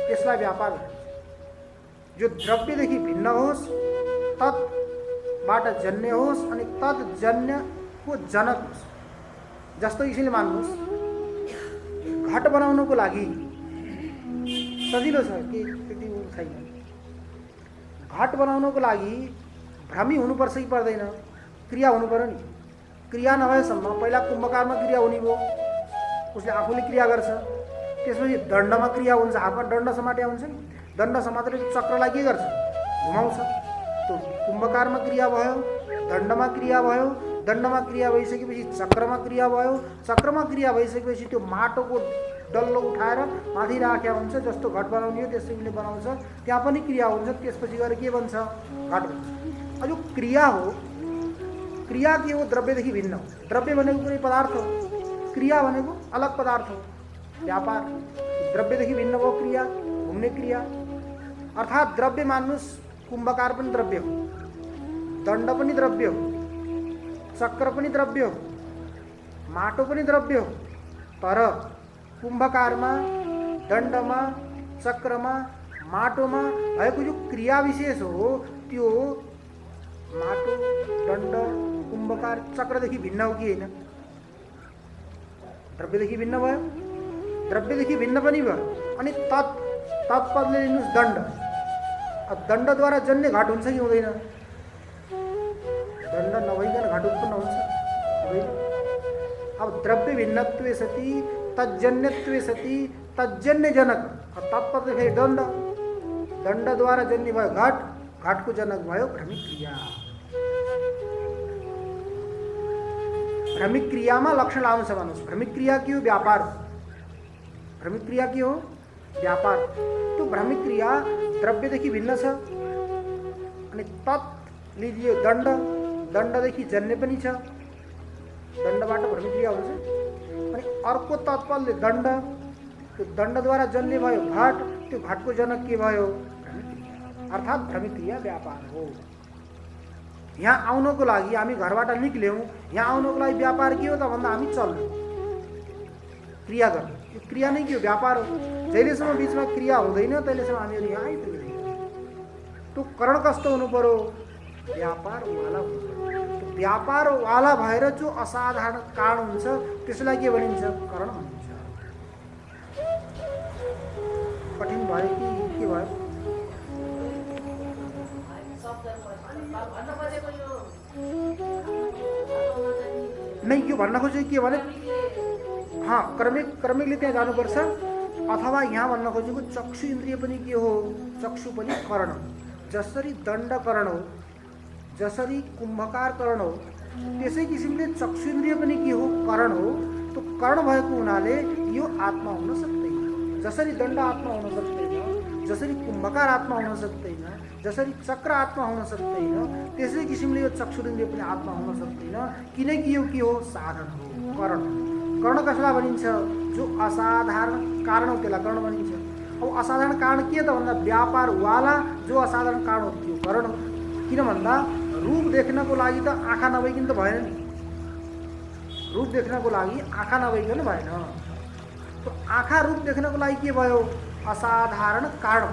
त्यसलाई व्यापार भनिन्छ। जो द्रव्यदेखि भिन्न होस्, तत्बाट जन्य होस् अनि तत्जन्यको जनक होस्। जस्तो यसले मान्नुहोस्, घट बनाउनको लागि सजिलो छ कि त्यति छैन। घट बनाउनको लागि भ्रामी हुनुपर्छ कि पर्दैन? क्रिया हुनु पर्यो नि। क्रिया नभएसम्म पहिला कुम्भकारमा क्रिया हुने भयो, उसले आफूले क्रिया गर्छ। त्यसपछि दण्डमा क्रिया हुन्छ, हातमा दण्ड समाटे हुन्छ नि। दण्ड समातेर चक्रलाई के गर्छ? घुमाउँछ। तो कुम्भकारमा क्रिया भयो, दण्डमा क्रिया भयो, दण्डमा क्रिया भइसकेपछि चक्रमा क्रिया भयो, चक्रमा क्रिया भइसकेपछि त्यो माटोको डल्लो उठाएर माथि राखेको हुन्छ, जस्तो घट बनाउने हो त्यसैले बनाउँछ, त्यहाँ पनि क्रिया हुन्छ, त्यसपछि गएर के बन्छ? घट बन्छ। अब यो क्रिया हो, क्रिया के हो? द्रव्यदेखि भिन्न हो। द्रव्य भनेको कुनै पदार्थ हो, क्रिया भनेको अलग पदार्थ हो, व्यापार। द्रव्यदेखि भिन्न भयो क्रिया, घुम्ने क्रिया। अर्थात् द्रव्य मान्नुस्, कुम्भकार पनि द्रव्य हो, दण्ड पनि द्रव्य हो, चक्र पनि द्रव्य हो, माटो पनि द्रव्य हो। तर कुम्भकारमा, दण्डमा, चक्रमा, माटोमा भएको जो क्रिया विशेष हो त्यो माटो, दण्ड, कुम्भकार, चक्रदेखि भिन्न हो कि होइन? द्रव्यदेखि भिन्न भयो, द्रव्यदेखि भिन्न पनि भयो। अनि तत्पदले लिनुहोस् दण्ड। अब दण्डद्वारा जन्य घाट हुन्छ कि हुँदैन? दण्ड नभइकन घाट उत्पन्न हुन्छ, हुँदैन। अब द्रव्य भिन्नत्वे सति तज्जन्यत्वे सति तज्जन्य जनक, तत्पद फेरि दण्ड, दण्डद्वारा जन्य भयो घाट, घाटको जनक भयो भ्रमिक क्रिया। भ्रमिक क्रियामा लक्षण आउँछ भन्नुहोस्। भ्रमिक क्रिया के हो? व्यापार। भ्रमिक क्रिया के हो? व्यापार। त्यो भ्रमिक क्रिया द्रव्यदेखि भिन्न छ। अनि तत् लिजियो दण्ड, दण्डदेखि जन्य पनि छ, दण्डबाट भ्रमिक क्रिया हुन्छ। अनि अर्को तत्पदले दण्ड, त्यो दण्डद्वारा जन्य भयो घाट, त्यो घाटको जनक के भयो? अर्थात् भ्रमिक क्रिया व्यापार हो। यहाँ आउनको लागि हामी घरबाट निक्ल्यौँ, यहाँ आउनको लागि व्यापार के हो त भन्दा हामी चल्नु, क्रिया गर्नु। यो क्रिया नै के हो? व्यापार हो। जहिलेसम्म बिचमा क्रिया हुँदैन तहिलेसम्म हामीहरू यहाँ आइपुग्दैन। त्यो करण कस्तो हुनु पर्यो? व्यापारवाला हुनु पर्यो। व्यापारवाला भएर जो असाधारण कारण हुन्छ त्यसलाई के भनिन्छ? करण भनिन्छ। कठिन भयो कि के भयो? नहीं, यो भन्न खोजेको के भने क्रमिकले त्यहाँ जानुपर्छ। अथवा यहाँ भन्न खोजेको चक्षु इन्द्रिय पनि के हो? चक्षु पनि करण हो। जसरी दण्ड करण हो, जसरी कुम्भकार करण हो, त्यसै किसिमले चक्षु इन्द्रिय पनि के हो? करण हो। तो करण भएको हुनाले यो आत्मा हुन सक्दैन। जसरी दण्ड आत्मा हुन सक्दैन, जसरी कुम्भकार आत्मा हुन सक्दैन, जसरी चक्र आत्मा हुन सक्दैन, त्यसै किसिमले यो चक्षु इन्द्रिय पनि आत्मा हुन सक्दैन। किनकि यो के हो? साधन हो, करण हो। कर्ण कसलाई भनिन्छ? जो असाधारण कारण हो त्यसलाई कर्ण भनिन्छ। अब असाधारण कारण के त भन्दा व्यापारवाला जो असाधारण कारण हो त्यो कर्ण हो। किन भन्दा रूप देख्नको लागि त आँखा नभइकन त भएन नि। रूप देख्नको लागि आँखा नभइकन भएन। तो आँखा रूप देख्नको लागि के भयो? असाधारण कारण।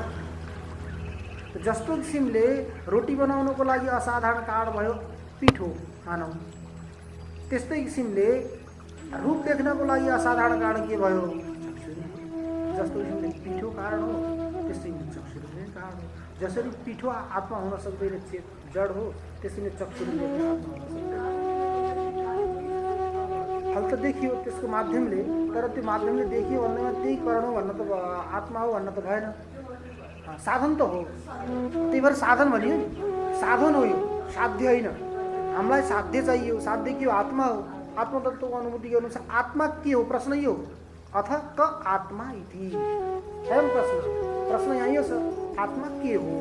जस्तो किसिमले रोटी बनाउनको लागि असाधारण कारण भयो पिठो मानौ, त्यस्तै किसिमले रूप देख्नको लागि असाधारण कारण के भयो? जस्तो किसिमले पिठो कारण हो त्यस्तै चक्षु पनि कारण हो। जसरी पिठो आत्मा हुन सक्दैन, जड हो, त्यसैले चक्षु पनि आत्मा हुन सक्दैन। फल त देखियो त्यसको माध्यमले, तर त्यो माध्यमले देखियो भन्दैमा त्यही कारण हो भन्न त आत्मा हो भन्न त भएन। साधन त हो, त्यही भएर साधन भनियो नि। साधन हो यो, साध्य होइन। हामीलाई साध्य चाहियो। साध्य के हो? आत्मा हो। आत्म तत्त्वको अनुभूति गर्नु छ। आत्मा के हो? प्रश्न यो अथ क आत्मा इति एवं प्रश्न यहाँ यो छ, आत्मा के हो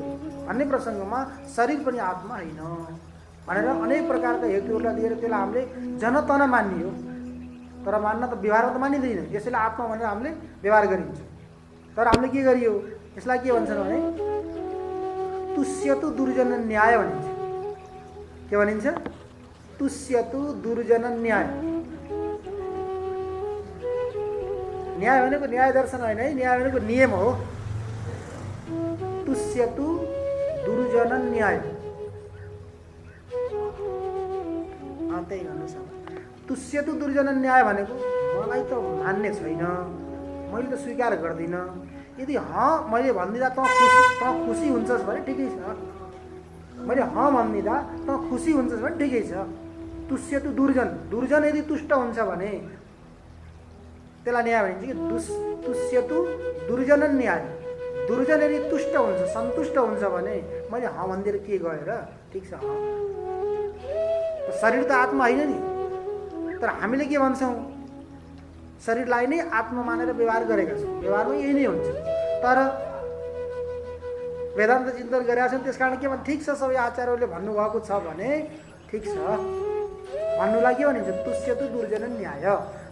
भन्ने प्रसङ्गमा शरीर पनि आत्मा होइन भनेर अनेक प्रकारका हेतुहरूलाई दिएर त्यसलाई हामीले जनतन मान्ने हो। तर मान्न त व्यवहारमा त मानिँदैन। यसैले आत्मा भनेर हामीले व्यवहार गरिन्छ। तर हामीले के गरियो? यसलाई के भन्छन् भने तुष्यतु दुर्जन न्याय भनिन्छ। के भनिन्छ? तुष्यतु दुर्जन न्याय। न्याय भनेको न्याय दर्शन होइन है, न्याय भनेको नियम हो। तुष्यतु दुर्जन न्याय, त्यही भन्नुहोस्। तुष्यतु दुर्जन न्याय भनेको मलाई त मान्ने छैन, मैले त स्वीकार गर्दिनँ। यदि मैले भनिदिँदा त खुसी हुन्छस् भने ठिकै छ। मैले भनिदिँदा त खुसी हुन्छस् भने ठिकै छ। तुष्यतु दुर्जन, दुर्जन यदि तुष्ट हुन्छ भने त्यसलाई न्याय भनिन्छ कि तुष्यतु दुर्जन न्याय। दुर्जन यदि तुष्ट हुन्छ, सन्तुष्ट हुन्छ भने मैले भनिदिएर के गएर, ठिक छ, शरीर त आत्मा होइन नि। तर हामीले के भन्छौँ, शरीरलाई नै आत्मा मानेर व्यवहार गरेका छौँ, व्यवहारमा यही नै हुन्छ। तर वेदान्त चिन्तन गरेका छन्, त्यस कारण के भन्छ, ठिक छ, सबै आचार्यहरूले भन्नुभएको छ भने ठिक छ, भन्नुलाई के भनिन्छ, तुष्यतु दुर्जन न्याय।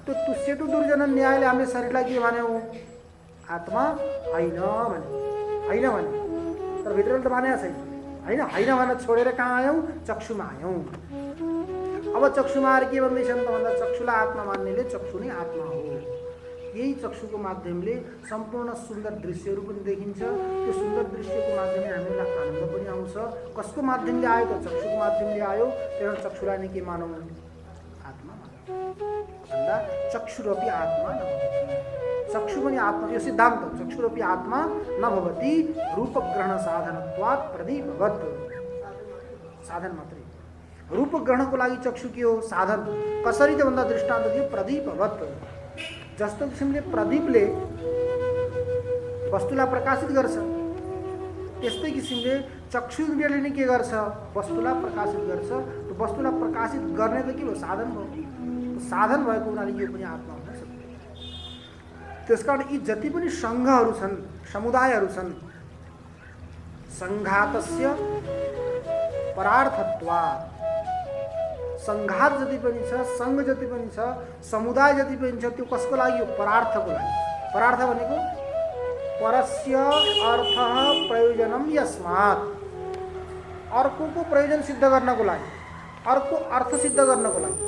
त्यो तुष्यतु दुर्जन न्यायले हामीले शरीरलाई के भन्यौँ, आत्मा होइन भने। तर भित्र त भनेको छैन, होइन भनेर छोडेर कहाँ आयौँ, चक्षुमा आयौँ। अब चक्षुमा आएर के भन्दैछन् त भन्दा, चक्षुलाई आत्मा मान्नेले चक्षु नै आत्मा हो। यही चक्षुको माध्यमले सम्पूर्ण सुन्दर दृश्यहरू पनि देखिन्छ। त्यो सुन्दर दृश्यको माध्यमले हामीलाई आनन्द पनि आउँछ। कसको माध्यमले आयो त, चक्षुको माध्यमले आयो। त्यही चक्षुलाई नै के मानौँ, आत्मा भन्दा चक्षुरपि आत्मा नभवति। चक्षु पनि आत्मा, यो सिद्धान्त, चक्षुरपि आत्मा नभवति रूपग्रहण साधनत्वात् प्रदीपवत्। साधन मात्रै, रूप ग्रहणको लागि चक्षु के हो, साधन। कसरी त भन्दा दृष्टान्त दियो, प्रदीपवत्। जस्तो किसिमले प्रदीपले वस्तुलाई प्रकाशित गर्छ, त्यस्तै किसिमले चक्षु इन्द्रियले नै के गर्छ, वस्तुलाई प्रकाशित गर्छ। त्यो वस्तुलाई प्रकाशित गर्ने त के हो, साधन भयो। साधन भएको हुनाले यो पनि आत्मा हुन सक्छ। त्यसकारण यी जति पनि सङ्घहरू छन्, समुदायहरू छन्, सङ्घातस्य परार्थत्वात्, सङ्घात जति पनि छ, सङ्घ जति पनि छ, समुदाय जति पनि छ, त्यो कसको लागि हो, परार्थको लागि। परार्थ भनेको परस्य अर्थ प्रयोजनम यस्मात्, अर्कोको प्रयोजन सिद्ध गर्नको लागि, अर्को अर्थ सिद्ध गर्नको लागि।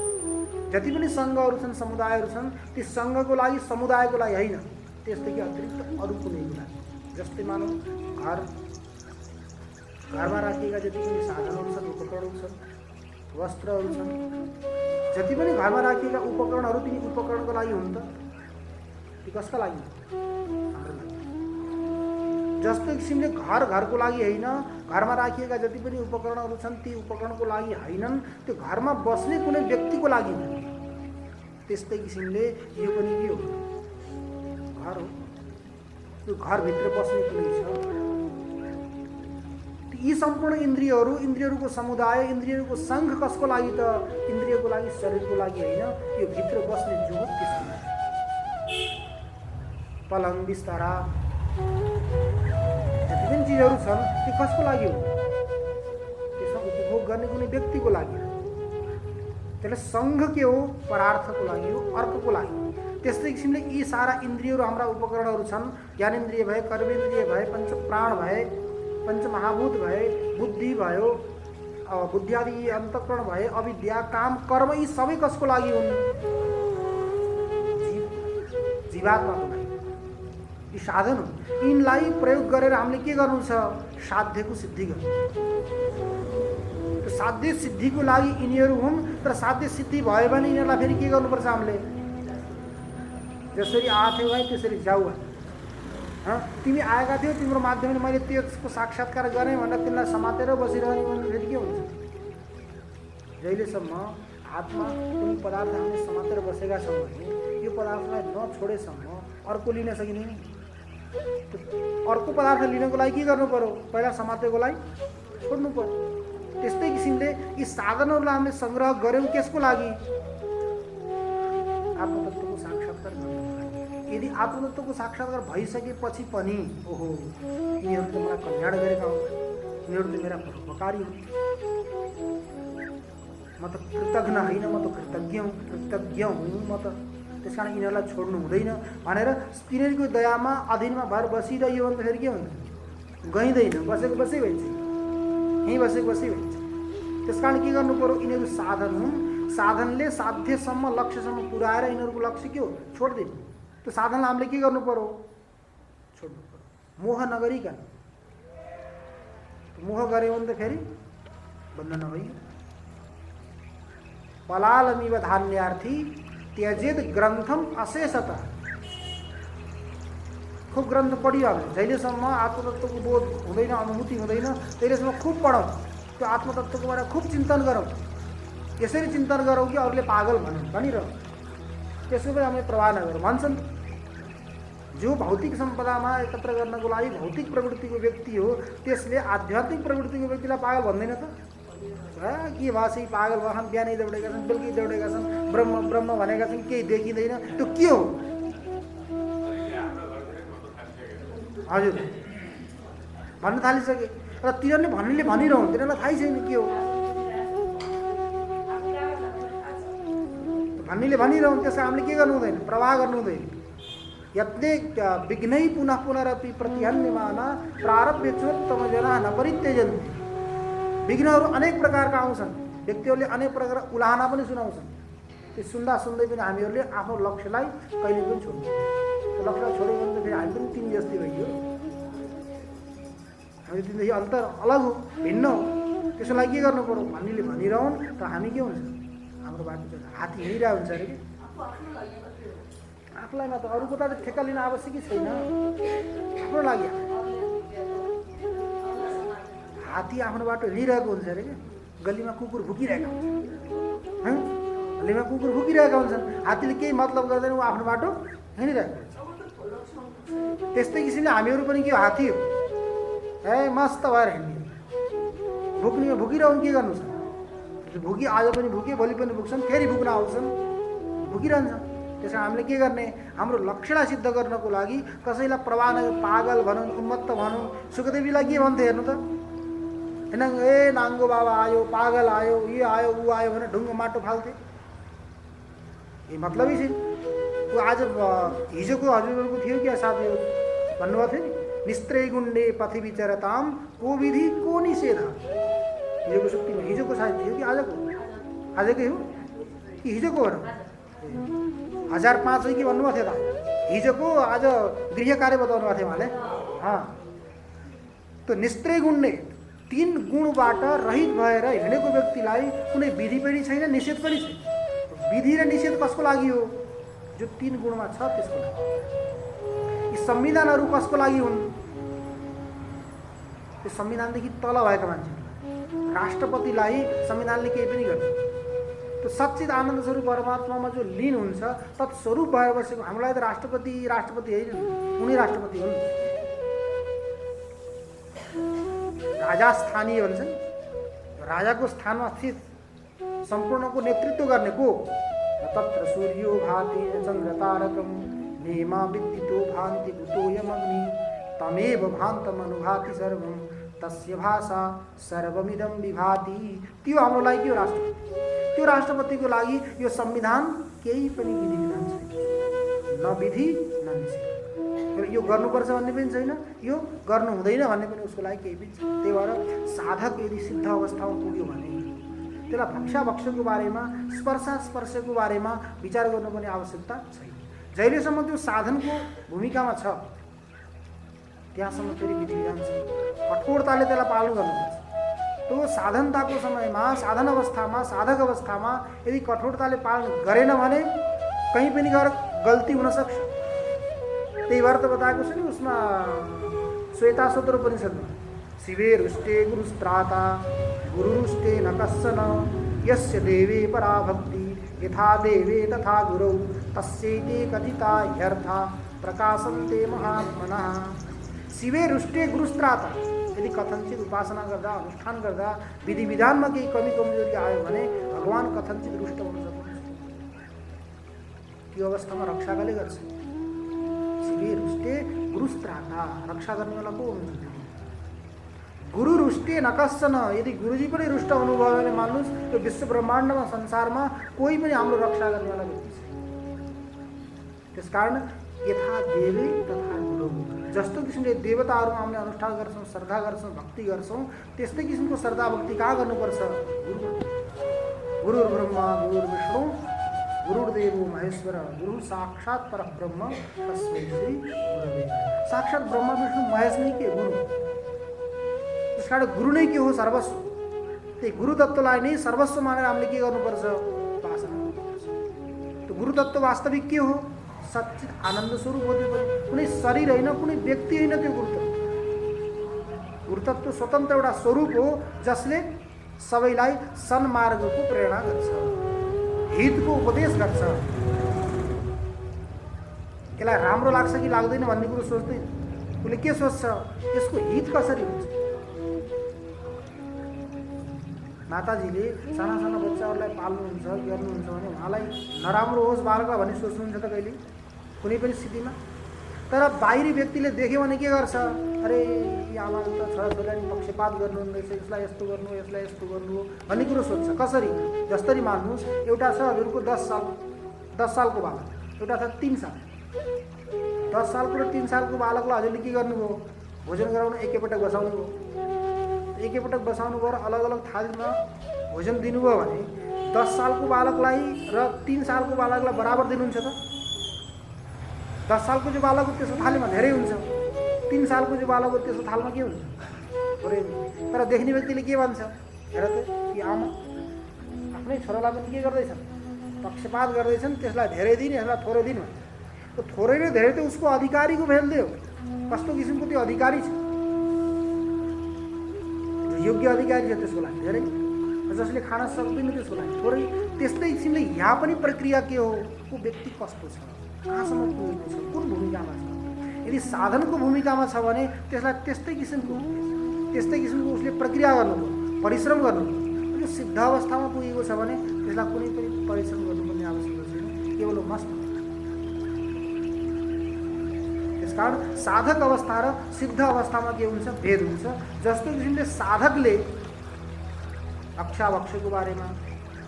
जति पनि सङ्घहरू छन्, समुदायहरू छन्, ती सङ्घको लागि, समुदायको लागि होइन, त्यसदेखि अतिरिक्त अरू कुनैको लागि। जस्तै मानौँ घरमा राखिएका जति पनि साधनहरू छन्, उपकरणहरू छन्, वस्त्रहरू छन्, जति पनि घरमा राखिएका उपकरणहरू, ती उपकरणको लागि हुन् त, ती कसका लागि, हाम्रो लागि। जस्तो किसिमले घरको लागि होइन, घरमा राखिएका जति पनि उपकरणहरू छन्, ती उपकरणको लागि होइनन्, त्यो घरमा बस्ने कुनै व्यक्तिको लागि हो। त्यस्तै किसिमले यो पनि के हो, घर हो। त्यो घरभित्र बस्ने कुनै छ। यी सम्पूर्ण इन्द्रियहरू, इन्द्रियहरूको समुदाय, इन्द्रियहरूको सङ्घ कसको लागि त, इन्द्रियको लागि, शरीरको लागि होइन, यो भित्र बस्ने जो हो त्यसको लागि। पलङ, बिस्तारा, जति पनि चिजहरू छन्, त्यो कसको लागि हो, त्यसमा उपभोग गर्ने कुनै व्यक्तिको लागि हो। त्यसले सङ्घ के हो, परार्थको लागि हो, अर्कोको लागि। त्यस्तै किसिमले यी सारा इन्द्रियहरू, हाम्रा उपकरणहरू छन्, ज्ञानेन्द्रिय भए, कर्मेन्द्रिय भए, पञ्चप्राण भए, पञ्चमहाभूत भए, बुद्धि भयो, बुद्धियादि अन्तःकरण भए, अविद्या, काम, कर्म, यी सबै कसको लागि हुन्, जीवात्माको लागि। यी साधन हुन्। यिनलाई प्रयोग गरेर हामीले के गर्नु छ, साध्यको सिद्धि गर्नु। साध्य सिद्धिको लागि यिनीहरू हुन्। तर साध्य सिद्धि भयो भने यिनीहरूलाई फेरि के गर्नुपर्छ, हामीले जसरी आएको है त्यसरी जाऊ। तिमी आएका थियौ, तिम्रो माध्यमले मैले त्यसको साक्षात्कार गरेँ भनेर तिमीलाई समातेर बसिरहने भने फेरि के हुन्छ। जहिलेसम्म आत्मा कुनै पदार्थ हामीले समातेर बसेका छौँ भने यो पदार्थलाई नछोडेसम्म अर्को लिन सकिँदैन। अर्को पदार्थ लिनको लागि के गर्नु पर्यो, पहिला समातेकोलाई छोड्नु पर्यो। त्यस्तै किसिमले यी साधनहरूलाई हामीले सङ्ग्रह गऱ्यौँ कसको लागि, आत्मतत्त्वको साक्षात्कार गर्नको लागि। यदि आत्मतत्त्वको साक्षात्कार भइसकेपछि पनि ओहो यिनीहरू त मलाई कल्याण गरेका हुन्, यिनीहरू त मेरा परोपकारी हुन्, म त कृतज्ञ होइन, म त कृतज्ञ हुँ म त, त्यस कारण यिनीहरूलाई छोड्नु हुँदैन भनेर तिनीहरूको दयामा अधीनमा भएर बसिरह्यो भने त फेरि के हुन्छ, गइँदैन, बसेको बसै भइन्छ, यहीँ बसेको बसै भइन्छ। त्यस कारण के गर्नु पर्यो, यिनीहरू साधन हुन्। साधनले साध्यसम्म, लक्ष्यसम्म पुर्याएर यिनीहरूको लक्ष्य के हो, छोडिदिनु। त्यो साधनलाई हामीले के गर्नु पर्यो, छोड्नु पर्यो, मोह नगरिकन। मोह गऱ्यो भने त फेरि बन्धन भयो। पलालमिव धान्यार्थी त्यजेद ग्रन्थम अशेषतः। खूब ग्रन्थ पढियो हामीले, जहिलेसम्म आत्मतत्त्वको बोध हुँदैन, अनुभूति हुँदैन, त्यहिलेसम्म खुब पढौँ, त्यो आत्मतत्त्वको बारेमा खुब चिन्तन गरौँ। यसरी चिन्तन गरौँ कि अरूले पागल भनिरहँ, त्यसको पनि हामीले प्रवाह नगरौँ। भन्छन् जो भौतिक सम्पदामा एकत्र गर्नको लागि भौतिक प्रवृत्तिको व्यक्ति हो त्यसले आध्यात्मिक प्रवृत्तिको व्यक्तिलाई पागल भन्दैन त। के भाषी पागल भएछन्, बिहानै दौडेका छन्, बेलुकी दौडेका छन्, ब्रह्म ब्रह्म भनेका छन्, केही देखिँदैन, त्यो के हो? हजुर भन्न थालिसके र तिनीहरूले भन्नेले भनिरहन्, तिनीहरूलाई थाहै छैन के हो। भन्नेले भनिरहन्, त्यसको हामीले के गर्नु हुँदैन, प्रवाह गर्नु हुँदैन। यत्ने विघ्नै पुनः पुनरपि प्रतिहन्यमान प्रारब्ध चोत्तम जना न परित्यजन्ति। विघ्नहरू अनेक प्रकारका आउँछन्, व्यक्तिहरूले अनेक प्रकार उलाहना पनि सुनाउँछन्। त्यो सुन्दा सुन्दै पनि हामीहरूले आफ्नो लक्ष्यलाई कहिले पनि छोड्नु, त्यो लक्ष्यलाई छोड्यो भने त फेरि हामी पनि तिमी जस्तै भइयो, हामी तिमीदेखि अन्तर अलग हो, भिन्न हो। त्यसको लागि के गर्नु पर्यो? भन्नेले भनिरहन् त हामी के हुन्छ, हाम्रो बाटो चाहिँ हात्ती हिँडिरहेको हुन्छ अरे कि आफूलाई मात्र, अरूको त ठेक्का लिन आवश्यकै छैन, आफ्नो लागि। हात्ती आफ्नो बाटो हिँडिरहेको हुन्छ अरे कि, गल्लीमा कुकुर भुकिरहेका हुन्छ, गल्लीमा कुकुर भुकिरहेका हुन्छन्, हात्तीले केही मतलब गर्दैन, ऊ आफ्नो बाटो हिँडिरहेको हुन्छ। त्यस्तै किसिमले हामीहरू पनि के हो, हात्ती हो, मस्त भएर हिँड्ने, भुक्ने भुकिरहन्, के गर्नु छ? भुकी आज पनि भुके, भोलि पनि भुक्छन्, फेरि भुक्न आउँछन्, भुकिरहन्छन्। त्यसमा हामीले के गर्ने? हाम्रो लक्ष्यलाई सिद्ध गर्नको लागि कसैलाई प्रवाह पागल भनौँ, उन्मत्त भनौँ। सुखदेवीलाई के भन्थे हेर्नु त, होइन ए नाङ्गो बाबा आयो, पागल आयो, यो आयो, ऊ आयो भने ढुङ्गो माटो फाल्थे। यो मतलबै छैन। ऊ आज हिजोको हजुरहरूको थियो क्या साथीहरू भन्नुभएको थियो नि, निस्त्रै गुण्डे पथि विचरताम को विधि को निषेध। हिजोको सुक्तिमा हिजोको साथी थियो कि आजको? आजकै हो कि हिजोको हो र? 1005 हो कि भन्नुभएको थियो त? हिजोको आज गृह कार्य बताउनु भएको थियो उहाँले। त्यो निस्त्रै गुण्डे, 3 गुणबाट रहित भएर हिँडेको व्यक्तिलाई कुनै विधि पनि छैन, निषेध पनि छैन। विधि र निषेध कसको लागि हो? जो 3 गुणमा छ त्यसको लागि। यी संविधानहरू कसको लागि हुन्? त्यो संविधानदेखि तल भएका मान्छेहरू, राष्ट्रपतिलाई संविधानले केही पनि गर्दैन। त्यो सच्चित आनन्द स्वरूप परमात्मामा जो लीन हुन्छ, तत्स्वरूप भएर बसेको हाम्रो लागि त राष्ट्रपति होइन, उनी राष्ट्रपति हुन्। राजा स्थानीय भन्छन्, राजाको स्थानमा स्थित सम्पूर्णको नेतृत्व गर्ने को? तत्र सूर्यो भाति चन्द्र तारकम नेमा विद्युतो भान्ति भूतोयमग्नि तमेव भान्तमनुभाति सर्वम तस्य भाषा सर्वमिदं विभाति। त्यो हाम्रो लागि के हो? राष्ट्रपति। त्यो राष्ट्रपतिको लागि यो संविधान केही पनि विधि विधान छैन, न विधि न निषेध। यो गर्नुपर्छ भन्ने पनि छैन, यो गर्नु हुँदैन भन्ने पनि उसको लागि केही पनि छैन। त्यही भएर साधक यदि सिद्ध अवस्थामा पुग्यो भने त्यसलाई भक्षाभक्षको बारेमा, स्पर्शको बारेमा विचार गर्नुपर्ने आवश्यकता छैन। जहिलेसम्म त्यो साधनको भूमिकामा छ त्यहाँसम्म फेरि विधि विधान छ, कठोरताले त्यसलाई पालन गर्नुपर्छ। त्यो साधनताको समयमा, साधन अवस्थामा, साधक अवस्थामा यदि कठोरताले पालन गरेन भने कहीँ पनि गएर गल्ती हुन सक्छ। त्यही भएर त बताएको छ नि उसमा श्वेता सूत्र उपनिषदमा, शिवे रुष्टे गुरुस्त्राता गुरुरुष्टे न कश्चन यस्य देवे परा भक्ति यथा देवे तथा गुरौ तस्यैते कथिता ह्यर्था प्रकाशन्ते महात्मनः। शिवे रुष्टे गुरुस्त्राता, यदि कथनचित उपासना गर्दा, अनुष्ठान गर्दा विधि विधानमा केही कमी कमजोरी आयो भने भगवान कथनचित रुष्ट हुन सक्नुहुन्छ। त्यो अवस्थामा रक्षा कसले गर्छ? शिवे रुष्टे गुरुस्त्राता, रक्षा गर्नेवाला को हुनुहुन्छ? गुरु रुष्टे न कश्चन, यदि गुरुजी पनि रुष्ट हुनुभयो भने मान्नुहोस् त्यो विश्व ब्रह्माण्डमा संसारमा कोही पनि हाम्रो रक्षा गर्नेवाला व्यक्ति छैन। त्यसकारण यथा देवे तथा गुरु, जस्तो किसिमले देवताहरूमा हामीले अनुष्ठान गर्छौँ, श्रद्धा गर्छौँ, भक्ति गर्छौँ, त्यस्तै किसिमको श्रद्धा भक्ति कहाँ गर्नुपर्छ? गुरु ब्रह्मा गुरु विष्णु गुरुर्देवो महेश्वर गुरु साक्षात् परब्रह्म तस्मै श्री गुरवे। साक्षात् ब्रह्मा विष्णु महेश नै के गुरु। त्यसकारण गुरु नै के हो? सर्वस्व। त्यही गुरु तत्त्वलाई नै सर्वस्व मानेर हामीले के गर्नुपर्छ? उपासना गर्नुपर्छ। त्यो गुरु तत्त्व वास्तविक के हो? सच्चित आनन्द स्वरूप हो। त्यो कुनै शरीर होइन, कुनै व्यक्ति होइन। त्यो गुरुतत्व स्वतन्त्र एउटा स्वरूप हो जसले सबैलाई सन्मार्गको प्रेरणा गर्छ, हितको उपदेश गर्छ। यसलाई राम्रो लाग्छ कि लाग्दैन भन्ने कुरो सोच्दैन। उसले के सोच्छ, यसको हित कसरी हुन्छ। माताजीले साना साना बच्चाहरूलाई पाल्नुहुन्छ, गर्नुहुन्छ भने उहाँलाई नराम्रो होस् बालकलाई भन्ने सोच्नुहुन्छ त कहिले, कुनै पनि स्थितिमा। तर बाहिरी व्यक्तिले देख्यो भने के गर्छ, अरे यी आमाले त छोराछोरीलाई पक्षपात गर्नुहुँदो रहेछ, यसलाई यस्तो गर्नु हो, यसलाई यस्तो गर्नु हो भन्ने कुरो सोध्छ। कसरी, जसरी मान्नुहोस् एउटा छ हजुरको 10 सालको बालक, एउटा छ 3 साल। 10 सालको र 3 सालको बालकलाई हजुरले के गर्नुभयो, भोजन गराउनु एकैपटक बसाउनु भयो। एकैपटक बसाउनु भयो र अलग अलग थालीमा भोजन दिनुभयो भने 10 सालको बालकलाई र 3 सालको बालकलाई बराबर दिनुहुन्छ त? 10 सालको जो बालक हो त्यसको थालीमा धेरै हुन्छ, 3 सालको जो बालक हो त्यसको थालमा के हुन्छ, थोरै हुन्छ। तर देख्ने व्यक्तिले के भन्छ, हेर त कि आमा आफ्नै छोरालाई पनि के गर्दैछन्, पक्षपात गर्दैछन्, त्यसलाई धेरै दिन यसलाई थोरै दिन भन्छ। तो थोरै र धेरै त उसको अधिकारीको भेल्दै हो, कस्तो किसिमको त्यो अधिकारी छ, योग्य अधिकारी छ त्यसको लागि धेरै, जसले खान सक्दैन त्यसको लागि थोरै। त्यस्तै किसिमले यहाँ पनि प्रक्रिया के हो, को व्यक्ति कस्तो छ, कहाँसम्म पुगेको छ, कुन भूमिकामा छ। यदि साधनको भूमिकामा छ भने त्यसलाई त्यस्तै किसिमको उसले प्रक्रिया गर्नु, परिश्रम गर्नु। यो सिद्ध अवस्थामा पुगेको छ भने त्यसलाई कुनै पनि परिश्रम गर्नुपर्ने आवश्यकता छैन, केवल मस्त। त्यसकारण साधक अवस्था र सिद्ध अवस्थामा के हुन्छ, भेद हुन्छ। जस्तो किसिमले साधकले अक्षावक्षको बारेमा,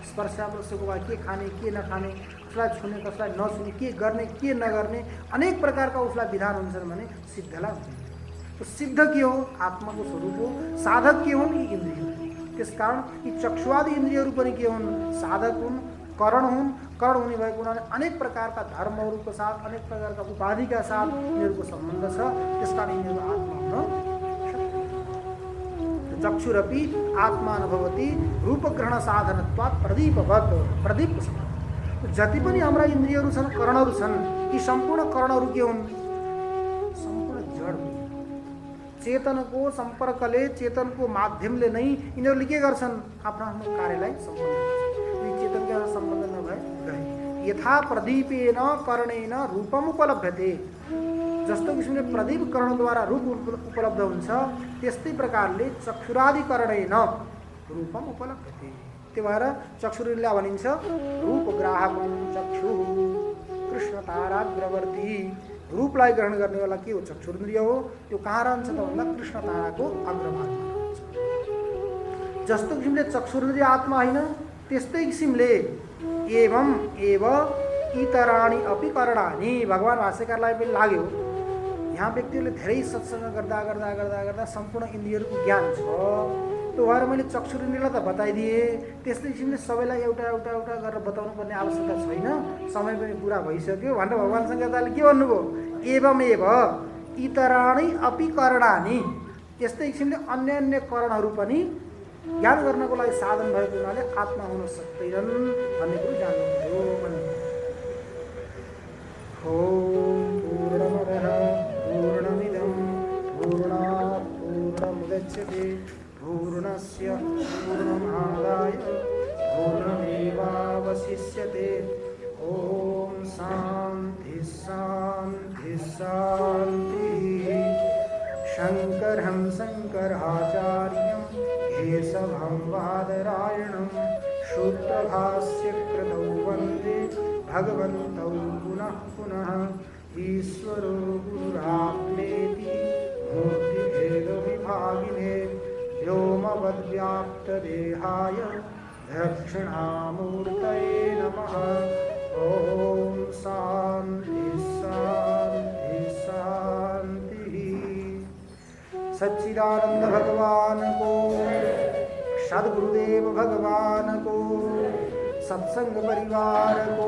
स्पर्शास्पर्शको बारे, के खाने के नखाने, कसलाई छुने कसलाई नछुने, के गर्ने के नगर्ने, अनेक प्रकारका उसलाई विधान हुन्छन् भने सिद्धलाई हुँदैन। तो सिद्ध के हो, आत्माको स्वरूप हो। साधक के हुन्, यी इन्द्रिय। त्यसकारण यी चक्षुवादी इन्द्रियहरू पनि के हुन्, साधक हुन्, करण हुन्। करण हुने भएको हुनाले अनेक प्रकारका धर्महरूको साथ, अनेक प्रकारका उपाधिका साथ यिनीहरूको सम्बन्ध छ। त्यसकारण यिनीहरू आत्मा हुन सक्दैन। चक्षुरपि आत्मा नभवति रूपग्रहण साधनत्वात् प्रदीपवत्, प्रदीप समान। जति पनि हाम्रा इन्द्रियहरू छन्, करणहरू छन्, यी सम्पूर्ण करणहरू के हुन्, सम्पूर्ण जड हुन्। चेतनको सम्पर्कले, चेतनको माध्यमले नै यिनीहरूले के गर्छन्, आफ्नो आफ्नो कार्यलाई सम्पन्न गर्छन्। चेतनका सम्बन्ध नभए गए। यथा प्रदीपेन कर्णेन रूपम उपलभ्यते, जस्तो किसिमले प्रदीप करणद्वारा रूप उपलब्ध हुन्छ, त्यस्तै प्रकारले चक्षुरादि करणेन रूपम उपलभ्यते। त्यो भएर चक्षुरिन्द्रिय भनिन्छ रूपग्राहकं चक्षु कृष्ण ताराग्रवर्ती। रूपलाई ग्रहण गर्नेवाला के हो, चक्षुरिन्द्रिय हो। त्यो कहाँ रहन्छ त भन्दा कृष्ण ताराको अग्रभागमा रहन्छ। जस्तो किसिमले चक्षुरिन्द्रिय आत्मा होइन, त्यस्तै किसिमले एवं एव इतराणि अपि करणानि। भगवान भाष्यकारलाई पनि लाग्यो, यहाँ व्यक्तिहरूले धेरै सत्सङ्ग गर्दा गर्दा गर्दा गर्दा सम्पूर्ण इन्द्रियहरूको ज्ञान छ। त्यो भएर मैले चक्षुरिन्द्रियलाई त बताइदिएँ, त्यस्तै किसिमले सबैलाई एउटा एउटा एउटा गरेर बताउनु पर्ने आवश्यकता छैन, समय पनि पुरा भइसक्यो भनेर भगवान शङ्कराचार्यले के भन्नुभयो, एवमेव इतराणि अपि करणानि। यस्तै किसिमले अन्य अन्य करणहरू पनि ज्ञान गर्नको लागि साधन भएको हुनाले आत्मा हुन सक्दैनन् भन्ने कुरो जान्नु पर्यो भन्ने। ओम पूर्णमदः पूर्णमिदं पूर्णात् पूर्णमुदच्यते पूर्णस्य पूर्णमादाय पूर्णमेवावशिष्यते। ओम शान्ति शान्ति शान्तिः। शङ्करं शङ्कराचार्यं केशवं बादरायणं शुद्धभाष्यकृतौ वन्दे भगवन्तौ पुनः पुनः। ईश्वरो गुरुरात्मेति मूर्तिभेदविभागिने व्योमवद्व्याप्तदेहाय दक्षिणामूर्तये नमः। ओम शान्ति शान्ति शान्तिः। सच्चिदानंद भगवान को, सद्गुरुदेव भगवान को, सत्संग परिवार को,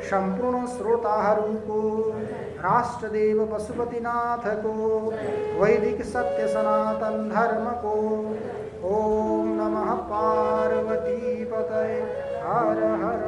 संपूर्ण श्रोताहरू को, राष्ट्रदेव पशुपतिनाथ को, वैदिक सत्य सनातन धर्म को। ओम नमः पार्वती पतये। हर हर